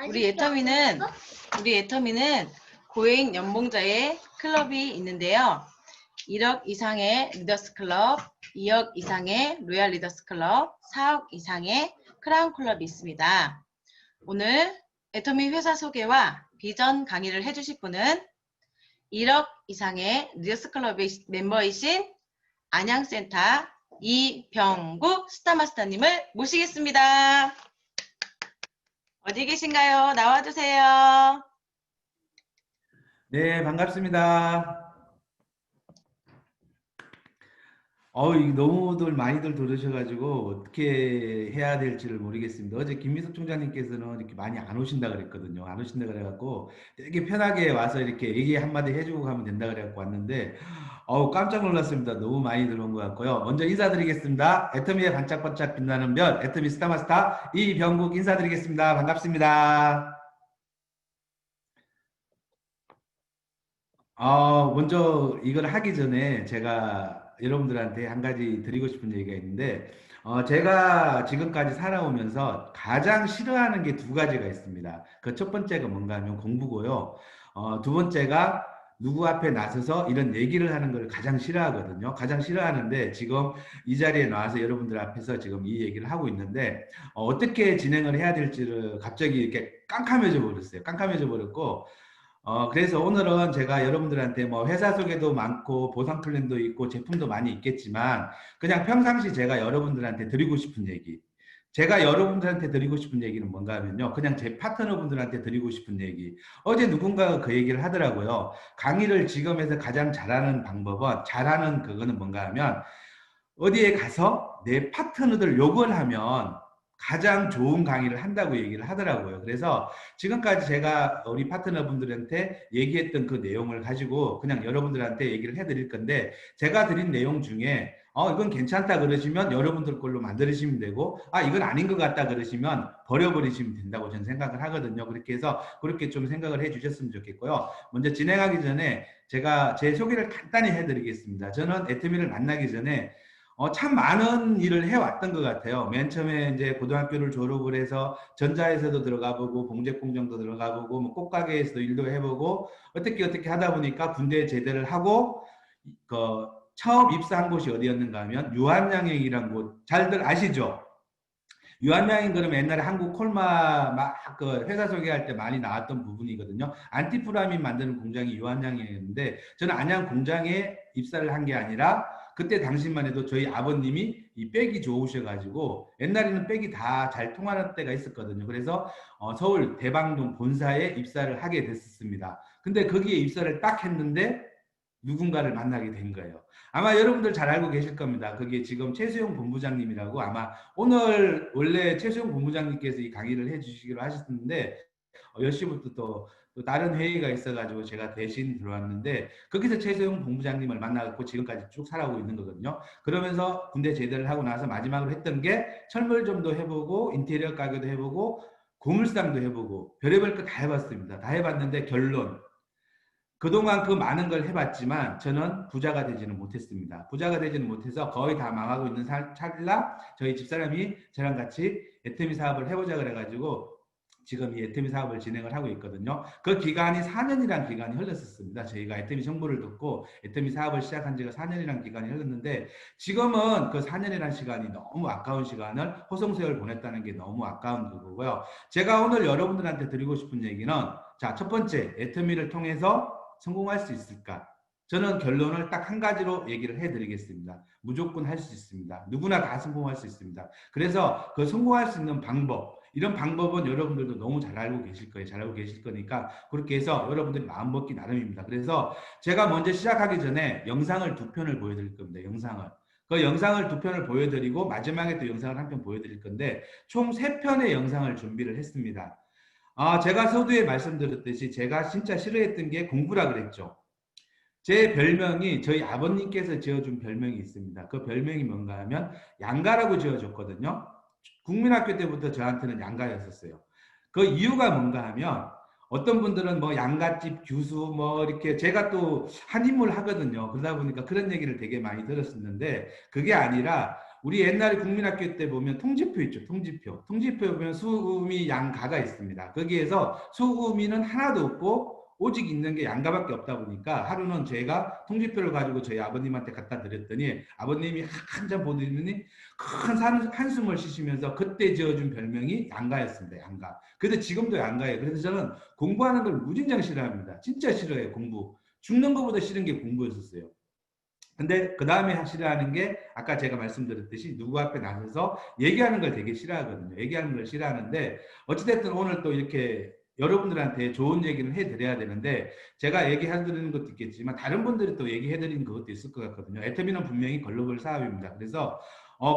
우리 애터미는 고액 연봉자의 클럽이 있는데요. 1억 이상의 리더스 클럽, 2억 이상의 로얄 리더스 클럽, 4억 이상의 크라운 클럽이 있습니다. 오늘 애터미 회사 소개와 비전 강의를 해주실 분은 1억 이상의 리더스 클럽의 멤버이신 안양센터 이병국 스타마스터님을 모시겠습니다. 어디 계신가요? 나와주세요. 네, 반갑습니다. 너무들 많이들 들으셔가지고 어떻게 해야 될지를 모르겠습니다. 어제 김미숙 총장님께서는 이렇게 많이 안 오신다 그랬거든요. 안 오신다 그래갖고 되게 편하게 와서 이렇게 얘기 한마디 해주고 가면 된다 그래갖고 왔는데 깜짝 놀랐습니다. 너무 많이 들어온 것 같고요. 먼저 인사드리겠습니다. 애터미의 반짝반짝 빛나는 별, 애터미 스타마스터 이병국 인사드리겠습니다. 반갑습니다. 먼저 이걸 하기 전에 제가 여러분들한테 한 가지 드리고 싶은 얘기가 있는데, 제가 지금까지 살아오면서 가장 싫어하는 게 두 가지가 있습니다. 그 첫 번째가 뭔가 하면 공부고요. 두 번째가 누구 앞에 나서서 이런 얘기를 하는 걸 가장 싫어하거든요. 가장 싫어하는데 지금 이 자리에 나와서 여러분들 앞에서 지금 이 얘기를 하고 있는데, 어떻게 진행을 해야 될지를 갑자기 이렇게 깜깜해져 버렸어요. 깜깜해져 버렸고, 그래서 오늘은 제가 여러분들한테 뭐 회사 소개도 많고 보상 플랜도 있고 제품도 많이 있겠지만 그냥 평상시 제가 여러분들한테 드리고 싶은 얘기, 제가 여러분들한테 드리고 싶은 얘기는 뭔가 하면요, 그냥 제 파트너분들한테 드리고 싶은 얘기. 어제 누군가가 그 얘기를 하더라고요. 강의를 지금에서 가장 잘하는 방법은, 잘하는 그거는 뭔가 하면 어디에 가서 내 파트너들 욕을 하면 가장 좋은 강의를 한다고 얘기를 하더라고요. 그래서 지금까지 제가 우리 파트너분들한테 얘기했던 그 내용을 가지고 그냥 여러분들한테 얘기를 해드릴 건데, 제가 드린 내용 중에 이건 괜찮다 그러시면 여러분들 걸로 만들으시면 되고, 이건 아닌 것 같다 그러시면 버려버리시면 된다고 저는 생각을 하거든요. 그렇게 해서 그렇게 좀 생각을 해 주셨으면 좋겠고요. 먼저 진행하기 전에 제가 제 소개를 간단히 해드리겠습니다. 저는 애터미를 만나기 전에 참 많은 일을 해왔던 것 같아요. 맨 처음에 이제 고등학교를 졸업을 해서 전자에서도 들어가 보고 봉제공장도 들어가 보고 뭐 꽃가게에서도 일도 해보고 어떻게 하다 보니까 군대에 제대를 하고 그 처음 입사한 곳이 어디였는가 하면 유한양행이라는 곳, 잘들 아시죠? 유한양행 그러면 옛날에 한국 콜마 막 그 회사 소개할 때 많이 나왔던 부분이거든요. 안티프라민 만드는 공장이 유한양행이었는데 저는 안양 공장에 입사를 한 게 아니라 그때 당시만 해도 저희 아버님이 이 백이 좋으셔가지고 옛날에는 백이 다 잘 통하는 때가 있었거든요. 그래서 서울 대방동 본사에 입사를 하게 됐었습니다. 근데 거기에 입사를 딱 했는데 누군가를 만나게 된 거예요. 아마 여러분들 잘 알고 계실 겁니다. 그게 지금 최수용 본부장님이라고, 아마 오늘 원래 최수용 본부장님께서 이 강의를 해주시기로 하셨는데 10시부터 또 다른 회의가 있어가지고 제가 대신 들어왔는데, 거기서 최수용 본부장님을 만나고 지금까지 쭉 살아오고 있는 거거든요. 그러면서 군대 제대를 하고 나서 마지막으로 했던 게 철물점도 해보고 인테리어 가게도 해보고 고물상도 해보고 별의별 거 다 해봤습니다. 다 해봤는데 결론, 그동안 그 많은 걸 해봤지만 저는 부자가 되지는 못했습니다. 부자가 되지는 못해서 거의 다 망하고 있는 찰나 저희 집사람이 저랑 같이 애터미 사업을 해보자 그래가지고 지금 이 애터미 사업을 진행을 하고 있거든요. 그 기간이 4년이라는 기간이 흘렀었습니다. 저희가 애터미 정보를 듣고 애터미 사업을 시작한 지가 4년이라는 기간이 흘렀는데, 지금은 그 4년이라는 시간이 너무 아까운 시간을 호송세월 보냈다는 게 너무 아까운 거고요. 제가 오늘 여러분들한테 드리고 싶은 얘기는, 자, 첫 번째, 애터미를 통해서 성공할 수 있을까? 저는 결론을 딱 한 가지로 얘기를 해드리겠습니다. 무조건 할 수 있습니다. 누구나 다 성공할 수 있습니다. 그래서 그 성공할 수 있는 방법, 이런 방법은 여러분들도 너무 잘 알고 계실 거예요. 잘 알고 계실 거니까 그렇게 해서 여러분들이 마음먹기 나름입니다. 그래서 제가 먼저 시작하기 전에 영상을 2편을 보여드릴 겁니다. 그 영상을 2편을 보여드리고 마지막에 또 영상을 1편 보여드릴 건데 총 3편의 영상을 준비를 했습니다. 제가 서두에 말씀드렸듯이 제가 진짜 싫어했던 게 공부라 그랬죠. 제 별명이 저희 아버님께서 지어준 별명이 있습니다. 그 별명이 뭔가 하면 양가라고 지어줬거든요. 국민학교 때부터 저한테는 양가였었어요. 그 이유가 뭔가 하면 어떤 분들은 뭐 양갓집 교수 뭐 이렇게, 제가 또 한인물 하거든요. 그러다 보니까 그런 얘기를 되게 많이 들었었는데 그게 아니라 우리 옛날에 국민학교 때 보면 통지표 있죠. 통지표. 통지표에 보면 수음이 양가가 있습니다. 거기에서 수음이는 하나도 없고 오직 있는 게 양가밖에 없다 보니까 하루는 제가 통지표를 가지고 저희 아버님한테 갖다 드렸더니 아버님이 한참 보더니 큰 한숨을 쉬시면서 그때 지어준 별명이 양가였습니다. 양가. 근데 지금도 양가예요. 그래서 저는 공부하는 걸 무진장 싫어합니다. 진짜 싫어해요. 공부. 죽는 것보다 싫은 게 공부였었어요. 근데 그 다음에 싫어하는 게 아까 제가 말씀드렸듯이 누구 앞에 나서서 얘기하는 걸 되게 싫어하거든요. 얘기하는 걸 싫어하는데 어찌됐든 오늘 또 이렇게 여러분들한테 좋은 얘기를 해드려야 되는데 제가 얘기해드리는 것도 있겠지만 다른 분들이 또 얘기해드리는 것도 있을 것 같거든요. 애터미는 분명히 글로벌 사업입니다. 그래서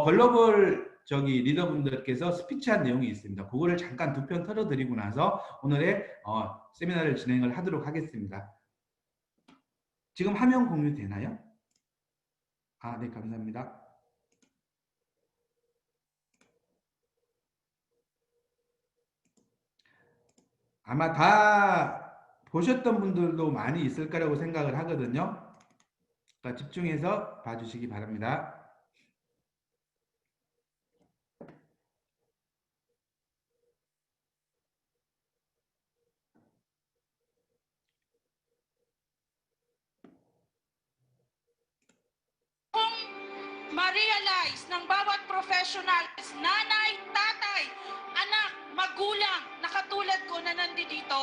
글로벌 리더분들께서 스피치한 내용이 있습니다. 그거를 잠깐 두 편 털어드리고 나서 오늘의 세미나를 진행을 하도록 하겠습니다. 지금 화면 공유 되나요? 네, 감사합니다. 아마 다 보셨던 분들도 많이 있을 거라고 생각을 하거든요. 그러니까 집중해서 봐주시기 바랍니다. Ma-realize ng bawat professional, nanay, tatay, anak, magulang, na katulad ko na nandito,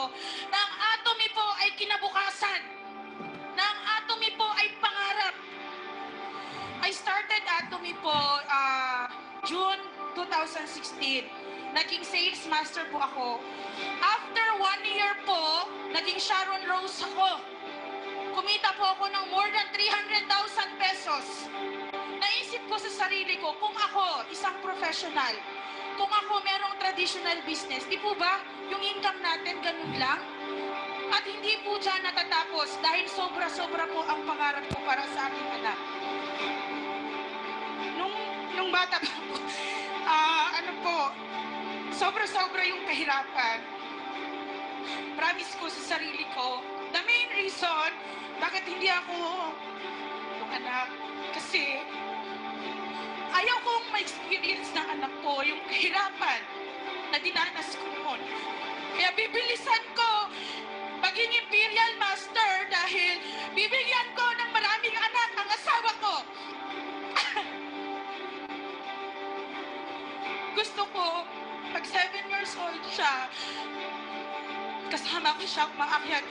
na ang Atomy po ay kinabukasan, na ang Atomy po ay pangarap. I started Atomy po June 2016. Naging sales master po ako. After 1 year po, naging Sharon Rose ako. Kumita po ako ng more than 300,000 pesos. Naisip ko sa sarili ko, kung ako, isang professional, kung ako merong traditional business, di po ba, yung income natin ganun lang? At hindi po dyan natatapos dahil sobra-sobra po ang pangarap ko para sa aking anak. Nung bata pa po, sobra-sobra yung kahirapan. Promise ko sa sarili ko, the main reason bakit hindi ako yung anak, kasi ayaw kong ma-experience ng anak ko yung kahirapan na dinanas ko noon. Kaya bibilisan ko maging Imperial Master dahil bibigyan ko ng maraming anak ang asawa ko. Gusto ko, pag 7 years old siya, kasama ko siya umaakyat,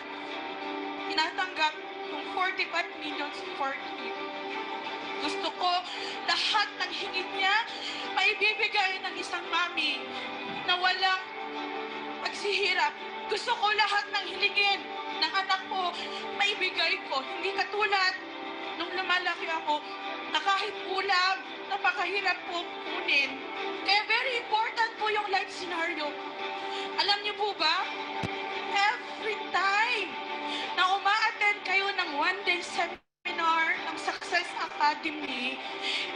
tinatanggap yung 45 million support gift. Gusto ko lahat ng hingit niya maibibigay ng isang mami na walang pagsihirap. Gusto ko lahat ng hilingin ng anak ko maibigay ko. Hindi katulad nung lumalaki ako na kahit ulam, napakahirap po kunin. Kaya very important po yung life scenario. Alam niyo po ba, every time na uma-attend kayo ng one-day seminar ng Success Academy,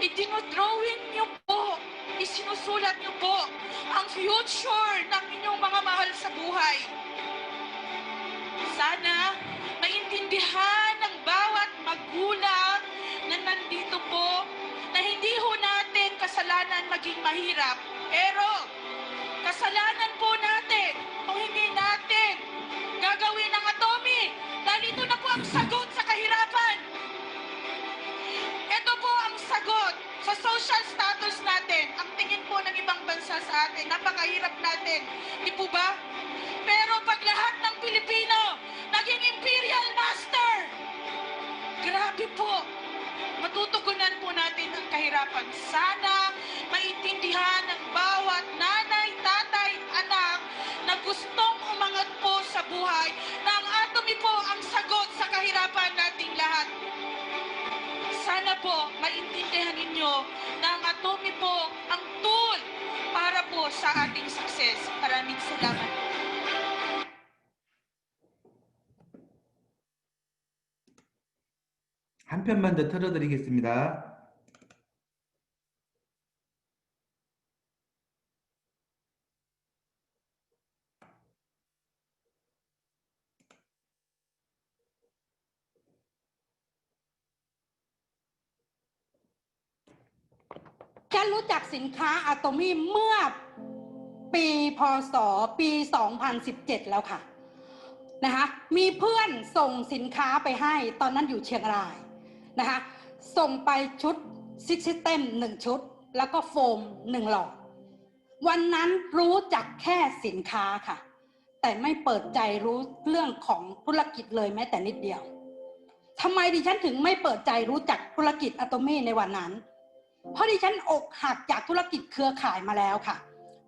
itinodrawing niyo po, isinusulat niyo po ang future ng inyong mga mahal sa buhay. Sana maintindihan ng bawat magulang na nandito po na hindi ho natin kasalanan maging mahirap. Pero kasalanan po natin kung hindi natin gagawin ang Atomy dahil ito na po ang sagot sa kahirapan. Ito po ang sagot sa social status natin. Ang tingin po ng ibang bansa sa atin, napakahirap natin. Di po ba? Pero pag lahat ng Pilipino naging Imperial Master, grabe po, matutugunan po natin ang kahirapan. Sana maintindihan ng bawat nanay, tatay, anak na gustong umangat po sa buhay na ang Atomy po ang sagot sa kahirapan nating lahat. Sana po maintindihan ninyo na ang Atomy po ang tool para po sa ating success. Maraming salamat. 한 편만 더 틀어드리겠습니다. ฉันรู้จักสินค้าอะโตมี่เมื่อปีพศปี 2017 แล้วค่ะนะคะมีเพื่อนส่งสินค้าไปให้ตอนนั้นอยู่เชียงรายนะคะส่งไปชุดซิกซิสเต็ม1ชุดแล้วก็โฟม1หลอดวันนั้นรู้จักแค่สินค้าค่ะแต่ไม่เปิดใจรู้เรื่องของธุรกิจเลยแม้แต่นิดเดียวทำไมดิฉันถึงไม่เปิดใจรู้จักธุรกิจอะโตมี่ในวันนั้นเพราะดิฉันอกหักจากธุรกิจเครือข่ายมาแล้วค่ะ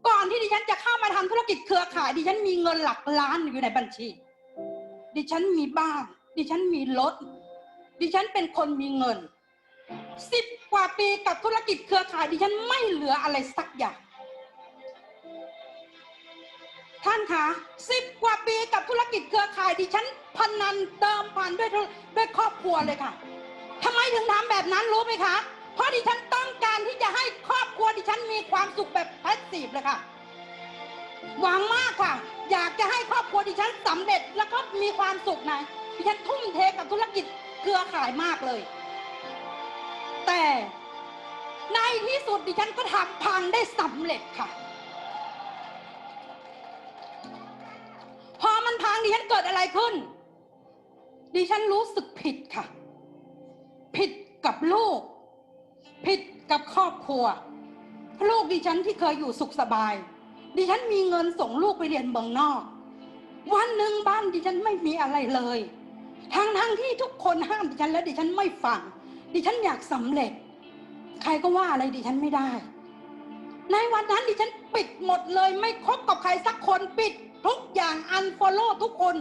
ก่อนที่ดิฉันจะเข้ามาทำธุรกิจเครือข่ายดิฉันมีเงินหลักล้านอยู่ในบัญชีดิฉันมีบ้านดิฉันมีรถดิฉันเป็นคนมีเงิน10 กว่าปีกับธุรกิจเครือข่ายดิฉันไม่เหลืออะไรสักอย่างท่านคะ10 กว่าปีกับธุรกิจเครือข่ายดิฉันพนันเติมพันด้วยครอบครัวเลยค่ะทำไมถึงทำแบบนั้นรู้ไหมคะเพราะดิฉันต้องการที่จะให้ครอบครัวดิฉันมีความสุขแบบแพสซีฟเลยค่ะหวังมากค่ะอยากจะให้ครอบครัวดิฉันสำเร็จแล้วก็มีความสุขนะดิฉันทุ่มเทกับธุรกิจเครือข่ายมากเลยแต่ในที่สุดดิฉันก็ทำพังได้สำเร็จค่ะพอมันพังดิฉันเกิดอะไรขึ้นดิฉันรู้สึกผิดค่ะผิดกับลูกผิดกับครอบครัวลูกดิฉันที่เคยอยู่สุขสบายดิฉันมีเงินส่งลูกไปเรียนเมืองนอกวันหนึ่งบ้านดิฉันไม่มีอะไรเลยทั้งที่ทุกคนห้ามดิฉันแล้วดิฉันไม่ฟังดิฉันอยากสำเร็จใครก็ว่าอะไรดิฉันไม่ได้ในวันนั้นดิฉันปิดหมดเลยไม่คบกับใครสักคนปิดทุกอย่างอันฟอลโล่ทุกคน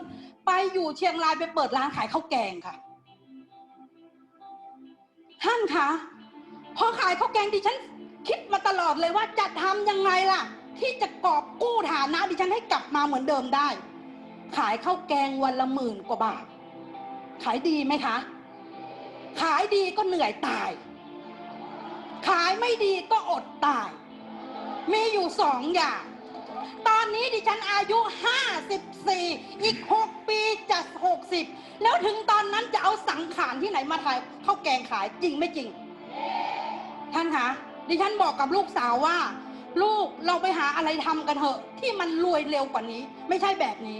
ไปอยู่เชียงรายไปเปิดร้านขายข้าวแกงค่ะท่านคะพอขายข้าวแกงดิฉันคิดมาตลอดเลยว่าจะทำยังไงล่ะที่จะกอบกู้ฐานะดิฉันให้กลับมาเหมือนเดิมได้ขายข้าวแกงวันละ10,000 กว่าบาทขายดีไหมคะขายดีก็เหนื่อยตายขายไม่ดีก็อดตายมีอยู่2 อย่างตอนนี้ดิฉันอายุ54อีก6 ปีจะ60แล้วถึงตอนนั้นจะเอาสังขารที่ไหนมาขายข้าวแกงขายจริงไม่จริงท่านคะดิฉันบอกกับลูกสาวว่าลูกเราไปหาอะไรทำกันเถอะที่มันรวยเร็วกว่านี้ไม่ใช่แบบนี้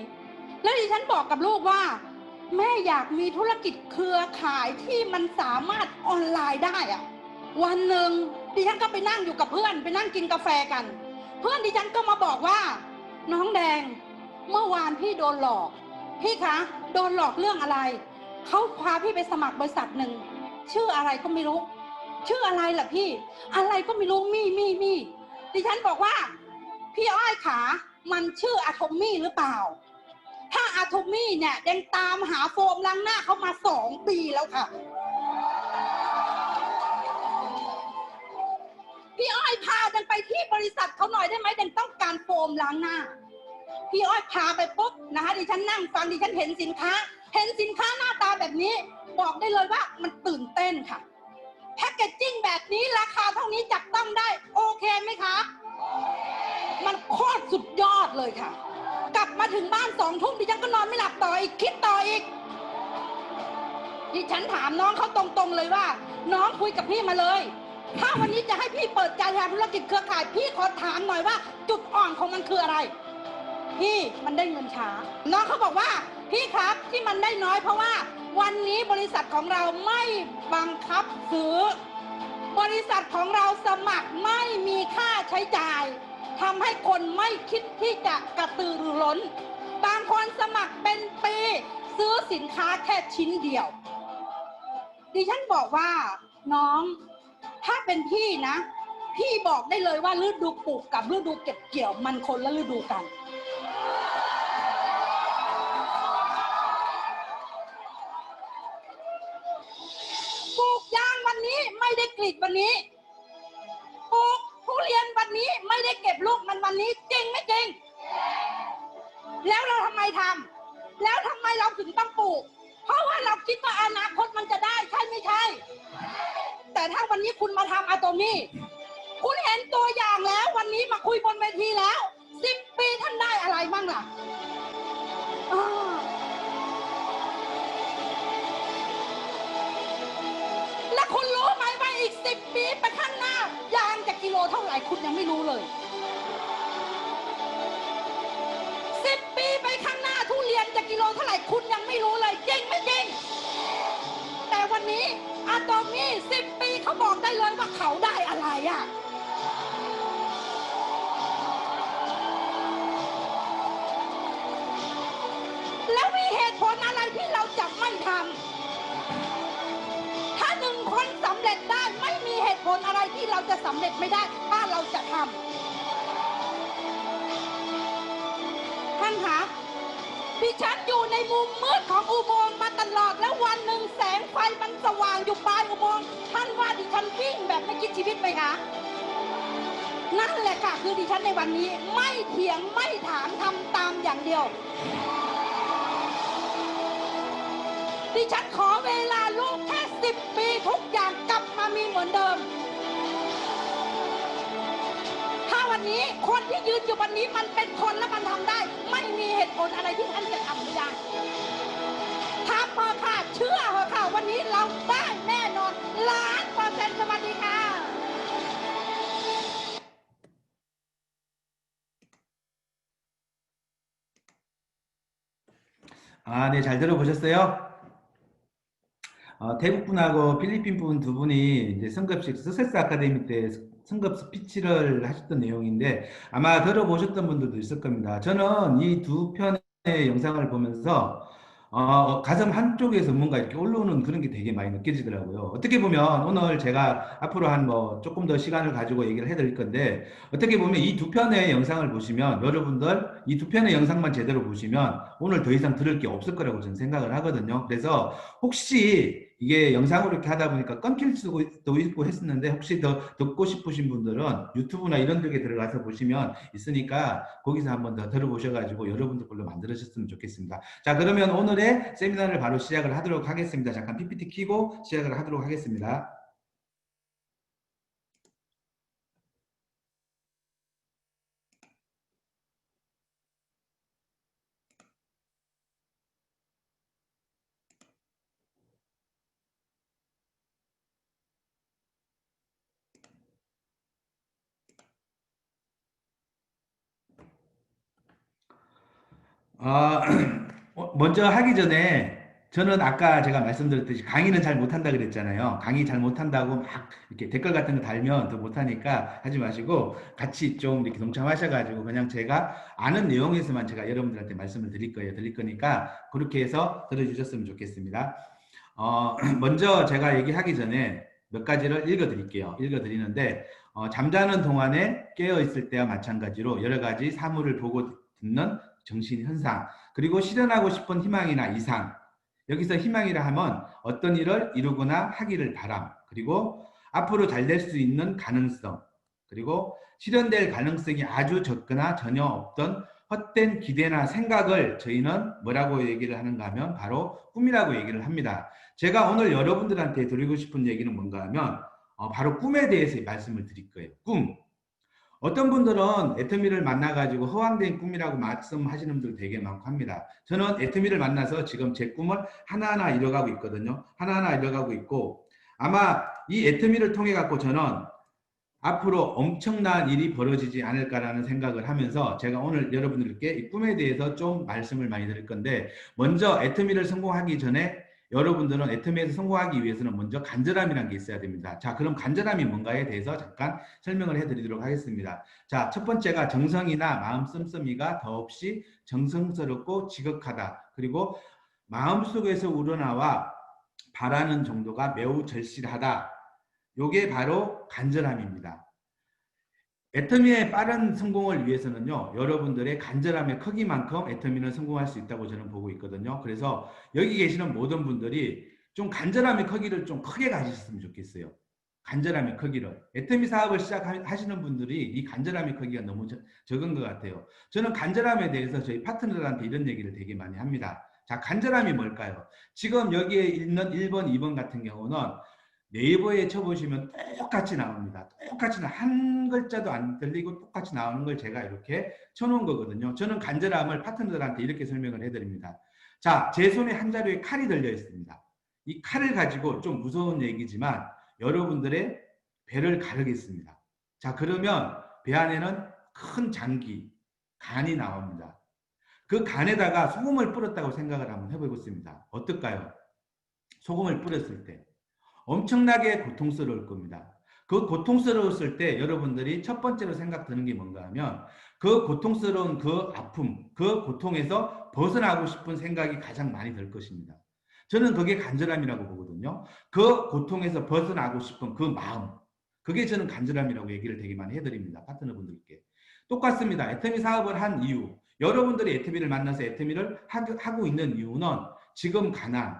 แล้วดิฉันบอกกับลูกว่าแม่อยากมีธุรกิจเครือข่ายที่มันสามารถออนไลน์ได้อะวันหนึ่งดิฉันก็ไปนั่งอยู่กับเพื่อนไปนั่งกินกาแฟกันเพื่อนดิฉันก็มาบอกว่าน้องแดงเมื่อวานพี่โดนหลอกพี่คะโดนหลอกเรื่องอะไรเขาพาพี่ไปสมัครบริษัทหนึ่งชื่ออะไรก็ไม่รู้ชื่ออะไรล่ะพี่อะไรก็ไม่รู้มี่ดิฉันบอกว่าพี่อ้อยขามันชื่ออะโทมี่หรือเปล่าถ้าอะโทมี่เนี่ยแดงตามหาโฟมล้างหน้าเขามา2 ปีแล้วค่ะพี่อ้อยพาแดงไปที่บริษัทเขาหน่อยได้ไหมแดงต้องการโฟมล้างหน้าพี่อ้อยพาไปปุ๊บนะคะดิฉันนั่งฟังดิฉันเห็นสินค้าหน้าตาแบบนี้บอกได้เลยว่ามันตื่นเต้นค่ะแพคเกจจิ้งแบบนี้ราคาเท่านี้จับต้องได้โอเคไหมคะมันโคตรสุดยอดเลยค่ะกลับมาถึงบ้าน2 ทุ่มดิฉันก็นอนไม่หลับต่ออีกคิดต่ออีกดิฉันถามน้องเขาตรงๆเลยว่าน้องคุยกับพี่มาเลยถ้าวันนี้จะให้พี่เปิดใจทำธุรกิจเครือข่ายพี่ขอถามหน่อยว่าจุดอ่อนของมันคืออะไรพี่มันได้เงินช้าน้องเขาบอกว่าพี่ครับที่มันได้น้อยเพราะว่าวันนี้บริษัทของเราไม่บังคับซื้อบริษัทของเราสมัครไม่มีค่าใช้จ่ายทำให้คนไม่คิดที่จะกระตือรือร้นบางคนสมัครเป็นปีซื้อสินค้าแค่ชิ้นเดียวดิฉันบอกว่าน้องถ้าเป็นพี่นะพี่บอกได้เลยว่าฤดูปลูกกับฤดูเก็บเกี่ยวมันคนละฤดูกันปลูกยางวันนี้ไม่ได้กรีดวันนี้ปลูกทุเรียนวันนี้ไม่ได้เก็บลูกมันวันนี้จริงไม่จริงแล้วเราทำไมทำแล้วทำไมเราถึงต้องปลูกเพราะว่าเราคิดว่าอนาคตมันจะได้ใช่ไม่ใช่แต่ถ้าวันนี้คุณมาทำอะโตมี่คุณเห็นตัวอย่างแล้ววันนี้มาคุยบนเวทีแล้ว10 ปีท่านได้อะไรบ้างล่ะและคุณรู้ไหมว่าอีก10 ปีไปข้างหน้ายางจะกิน เท่าไหร่คุณยังไม่รู้เลย 10 ปีไปข้างหน้าทุเรียนจะกิโลเท่าไหร่คุณยังไม่รู้เลยจริงไม่จริง แต่วันนี้อะตอมี่10 ปีเขาบอกได้เลยว่าเขาได้อะไรอ่ะ แล้วมีเหตุผลอะไรที่เราจะไม่ทำ ถ้าหนึ่งคนสำเร็จได้ไม่มีเหตุผลอะไรที่เราจะสำเร็จไม่ได้ถ้าเราจะทำท่านคะดิฉันอยู่ในมุมมืดของอุโมงค์มาตลอดแล้ววันหนึ่งแสงไฟมันสว่างอยู่ปลายอุโมงค์ท่านว่าดิฉันวิ่งแบบไม่คิดชีวิตไหมคะนั่นแหละค่ะคือดิฉันในวันนี้ไม่เถียงไม่ถามทำตามอย่างเดียว ดิฉันขอเวลาลูกแค่10 ปีทุกอย่างกลับมามีเหมือนเดิม ถ้าวันนี้คนที่ยืนอยู่วันนี้มันเป็นคนและมันทำได้ ไม่มีเหตุผลอะไรที่ท่านจะทำไม่ได้ทำพอค่ะเชื่อเหรอค่ะวันนี้เราได้แน่นอน1,000,000%สวัสดีค่ะ 아, 네, 잘 들어보셨어요? 태국 분하고 필리핀 분 두 분이 이제 성급식 서세스 아카데미 때 성급 스피치를 하셨던 내용인데 아마 들어보셨던 분들도 있을 겁니다. 저는 이 두 편의 영상을 보면서 가슴 한쪽에서 뭔가 이렇게 올라오는 그런 게 되게 많이 느껴지더라고요. 어떻게 보면 오늘 제가 앞으로 한 뭐 조금 더 시간을 가지고 얘기를 해드릴 건데 어떻게 보면 이 두 편의 영상을 보시면 여러분들 이 두 편의 영상만 제대로 보시면 오늘 더 이상 들을 게 없을 거라고 저는 생각을 하거든요. 그래서 혹시 이게 영상으로 이렇게 하다 보니까 끊길 수도 있고 했었는데 혹시 더 듣고 싶으신 분들은 유튜브나 이런 쪽에 들어가서 보시면 있으니까 거기서 한번 더 들어보셔가지고 여러분들 걸로 만들으셨으면 좋겠습니다. 자, 그러면 오늘의 세미나를 바로 시작을 하도록 하겠습니다. 잠깐 PPT 켜고 시작을 하도록 하겠습니다. 먼저 하기 전에 저는 아까 제가 말씀드렸듯이 강의는 잘 못한다 그랬잖아요. 강의 잘 못한다고 막 이렇게 댓글 같은 거 달면 더 못하니까 하지 마시고 같이 좀 이렇게 동참하셔가지고 그냥 제가 아는 내용에서만 제가 여러분들한테 말씀을 드릴 거예요. 드릴 거니까 그렇게 해서 들어주셨으면 좋겠습니다. 먼저 제가 얘기하기 전에 몇 가지를 읽어드릴게요. 읽어드리는데 잠자는 동안에 깨어있을 때와 마찬가지로 여러 가지 사물을 보고 듣는 정신현상, 그리고 실현하고 싶은 희망이나 이상, 여기서 희망이라 하면 어떤 일을 이루거나 하기를 바람, 그리고 앞으로 잘 될 수 있는 가능성, 그리고 실현될 가능성이 아주 적거나 전혀 없던 헛된 기대나 생각을 저희는 뭐라고 얘기를 하는가 하면 바로 꿈이라고 얘기를 합니다. 제가 오늘 여러분들한테 드리고 싶은 얘기는 뭔가 하면 바로 꿈에 대해서 말씀을 드릴 거예요. 꿈. 어떤 분들은 애터미를 만나가지고 허황된 꿈이라고 말씀하시는 분들 되게 많고 합니다. 저는 애터미를 만나서 지금 제 꿈을 하나하나 이뤄가고 있거든요. 하나하나 이뤄가고 있고 아마 이 애터미를 통해 갖고 저는 앞으로 엄청난 일이 벌어지지 않을까라는 생각을 하면서 제가 오늘 여러분들께 이 꿈에 대해서 좀 말씀을 많이 드릴 건데 먼저 애터미를 성공하기 전에 여러분들은 애터미에서 성공하기 위해서는 먼저 간절함이라는 게 있어야 됩니다. 자, 그럼 간절함이 뭔가에 대해서 잠깐 설명을 해드리도록 하겠습니다. 자, 첫 번째가 정성이나 마음 씀씀이가 더없이 정성스럽고 지극하다. 그리고 마음속에서 우러나와 바라는 정도가 매우 절실하다. 요게 바로 간절함입니다. 애터미의 빠른 성공을 위해서는요, 여러분들의 간절함의 크기만큼 애터미는 성공할 수 있다고 저는 보고 있거든요. 그래서 여기 계시는 모든 분들이 좀 간절함의 크기를 좀 크게 가지셨으면 좋겠어요. 간절함의 크기를. 애터미 사업을 시작하시는 분들이 이 간절함의 크기가 너무 적은 것 같아요. 저는 간절함에 대해서 저희 파트너들한테 이런 얘기를 되게 많이 합니다. 자, 간절함이 뭘까요? 지금 여기에 있는 1번, 2번 같은 경우는 네이버에 쳐보시면 똑같이 나옵니다. 똑같이 한 글자도 안 들리고 똑같이 나오는 걸 제가 이렇게 쳐놓은 거거든요. 저는 간절함을 파트너들한테 이렇게 설명을 해드립니다. 자, 제 손에 한 자루에 칼이 들려 있습니다. 이 칼을 가지고 좀 무서운 얘기지만 여러분들의 배를 가르겠습니다. 자, 그러면 배 안에는 큰 장기, 간이 나옵니다. 그 간에다가 소금을 뿌렸다고 생각을 한번 해보겠습니다. 어떨까요? 소금을 뿌렸을 때 엄청나게 고통스러울 겁니다. 그 고통스러웠을 때 여러분들이 첫 번째로 생각드는 게 뭔가 하면 그 고통스러운 그 아픔, 그 고통에서 벗어나고 싶은 생각이 가장 많이 들 것입니다. 저는 그게 간절함이라고 보거든요. 그 고통에서 벗어나고 싶은 그 마음, 그게 저는 간절함이라고 얘기를 되게 많이 해드립니다. 파트너분들께. 똑같습니다. 애터미 사업을 한 이유, 여러분들이 애터미를 만나서 애터미를 하고 있는 이유는 지금 가난,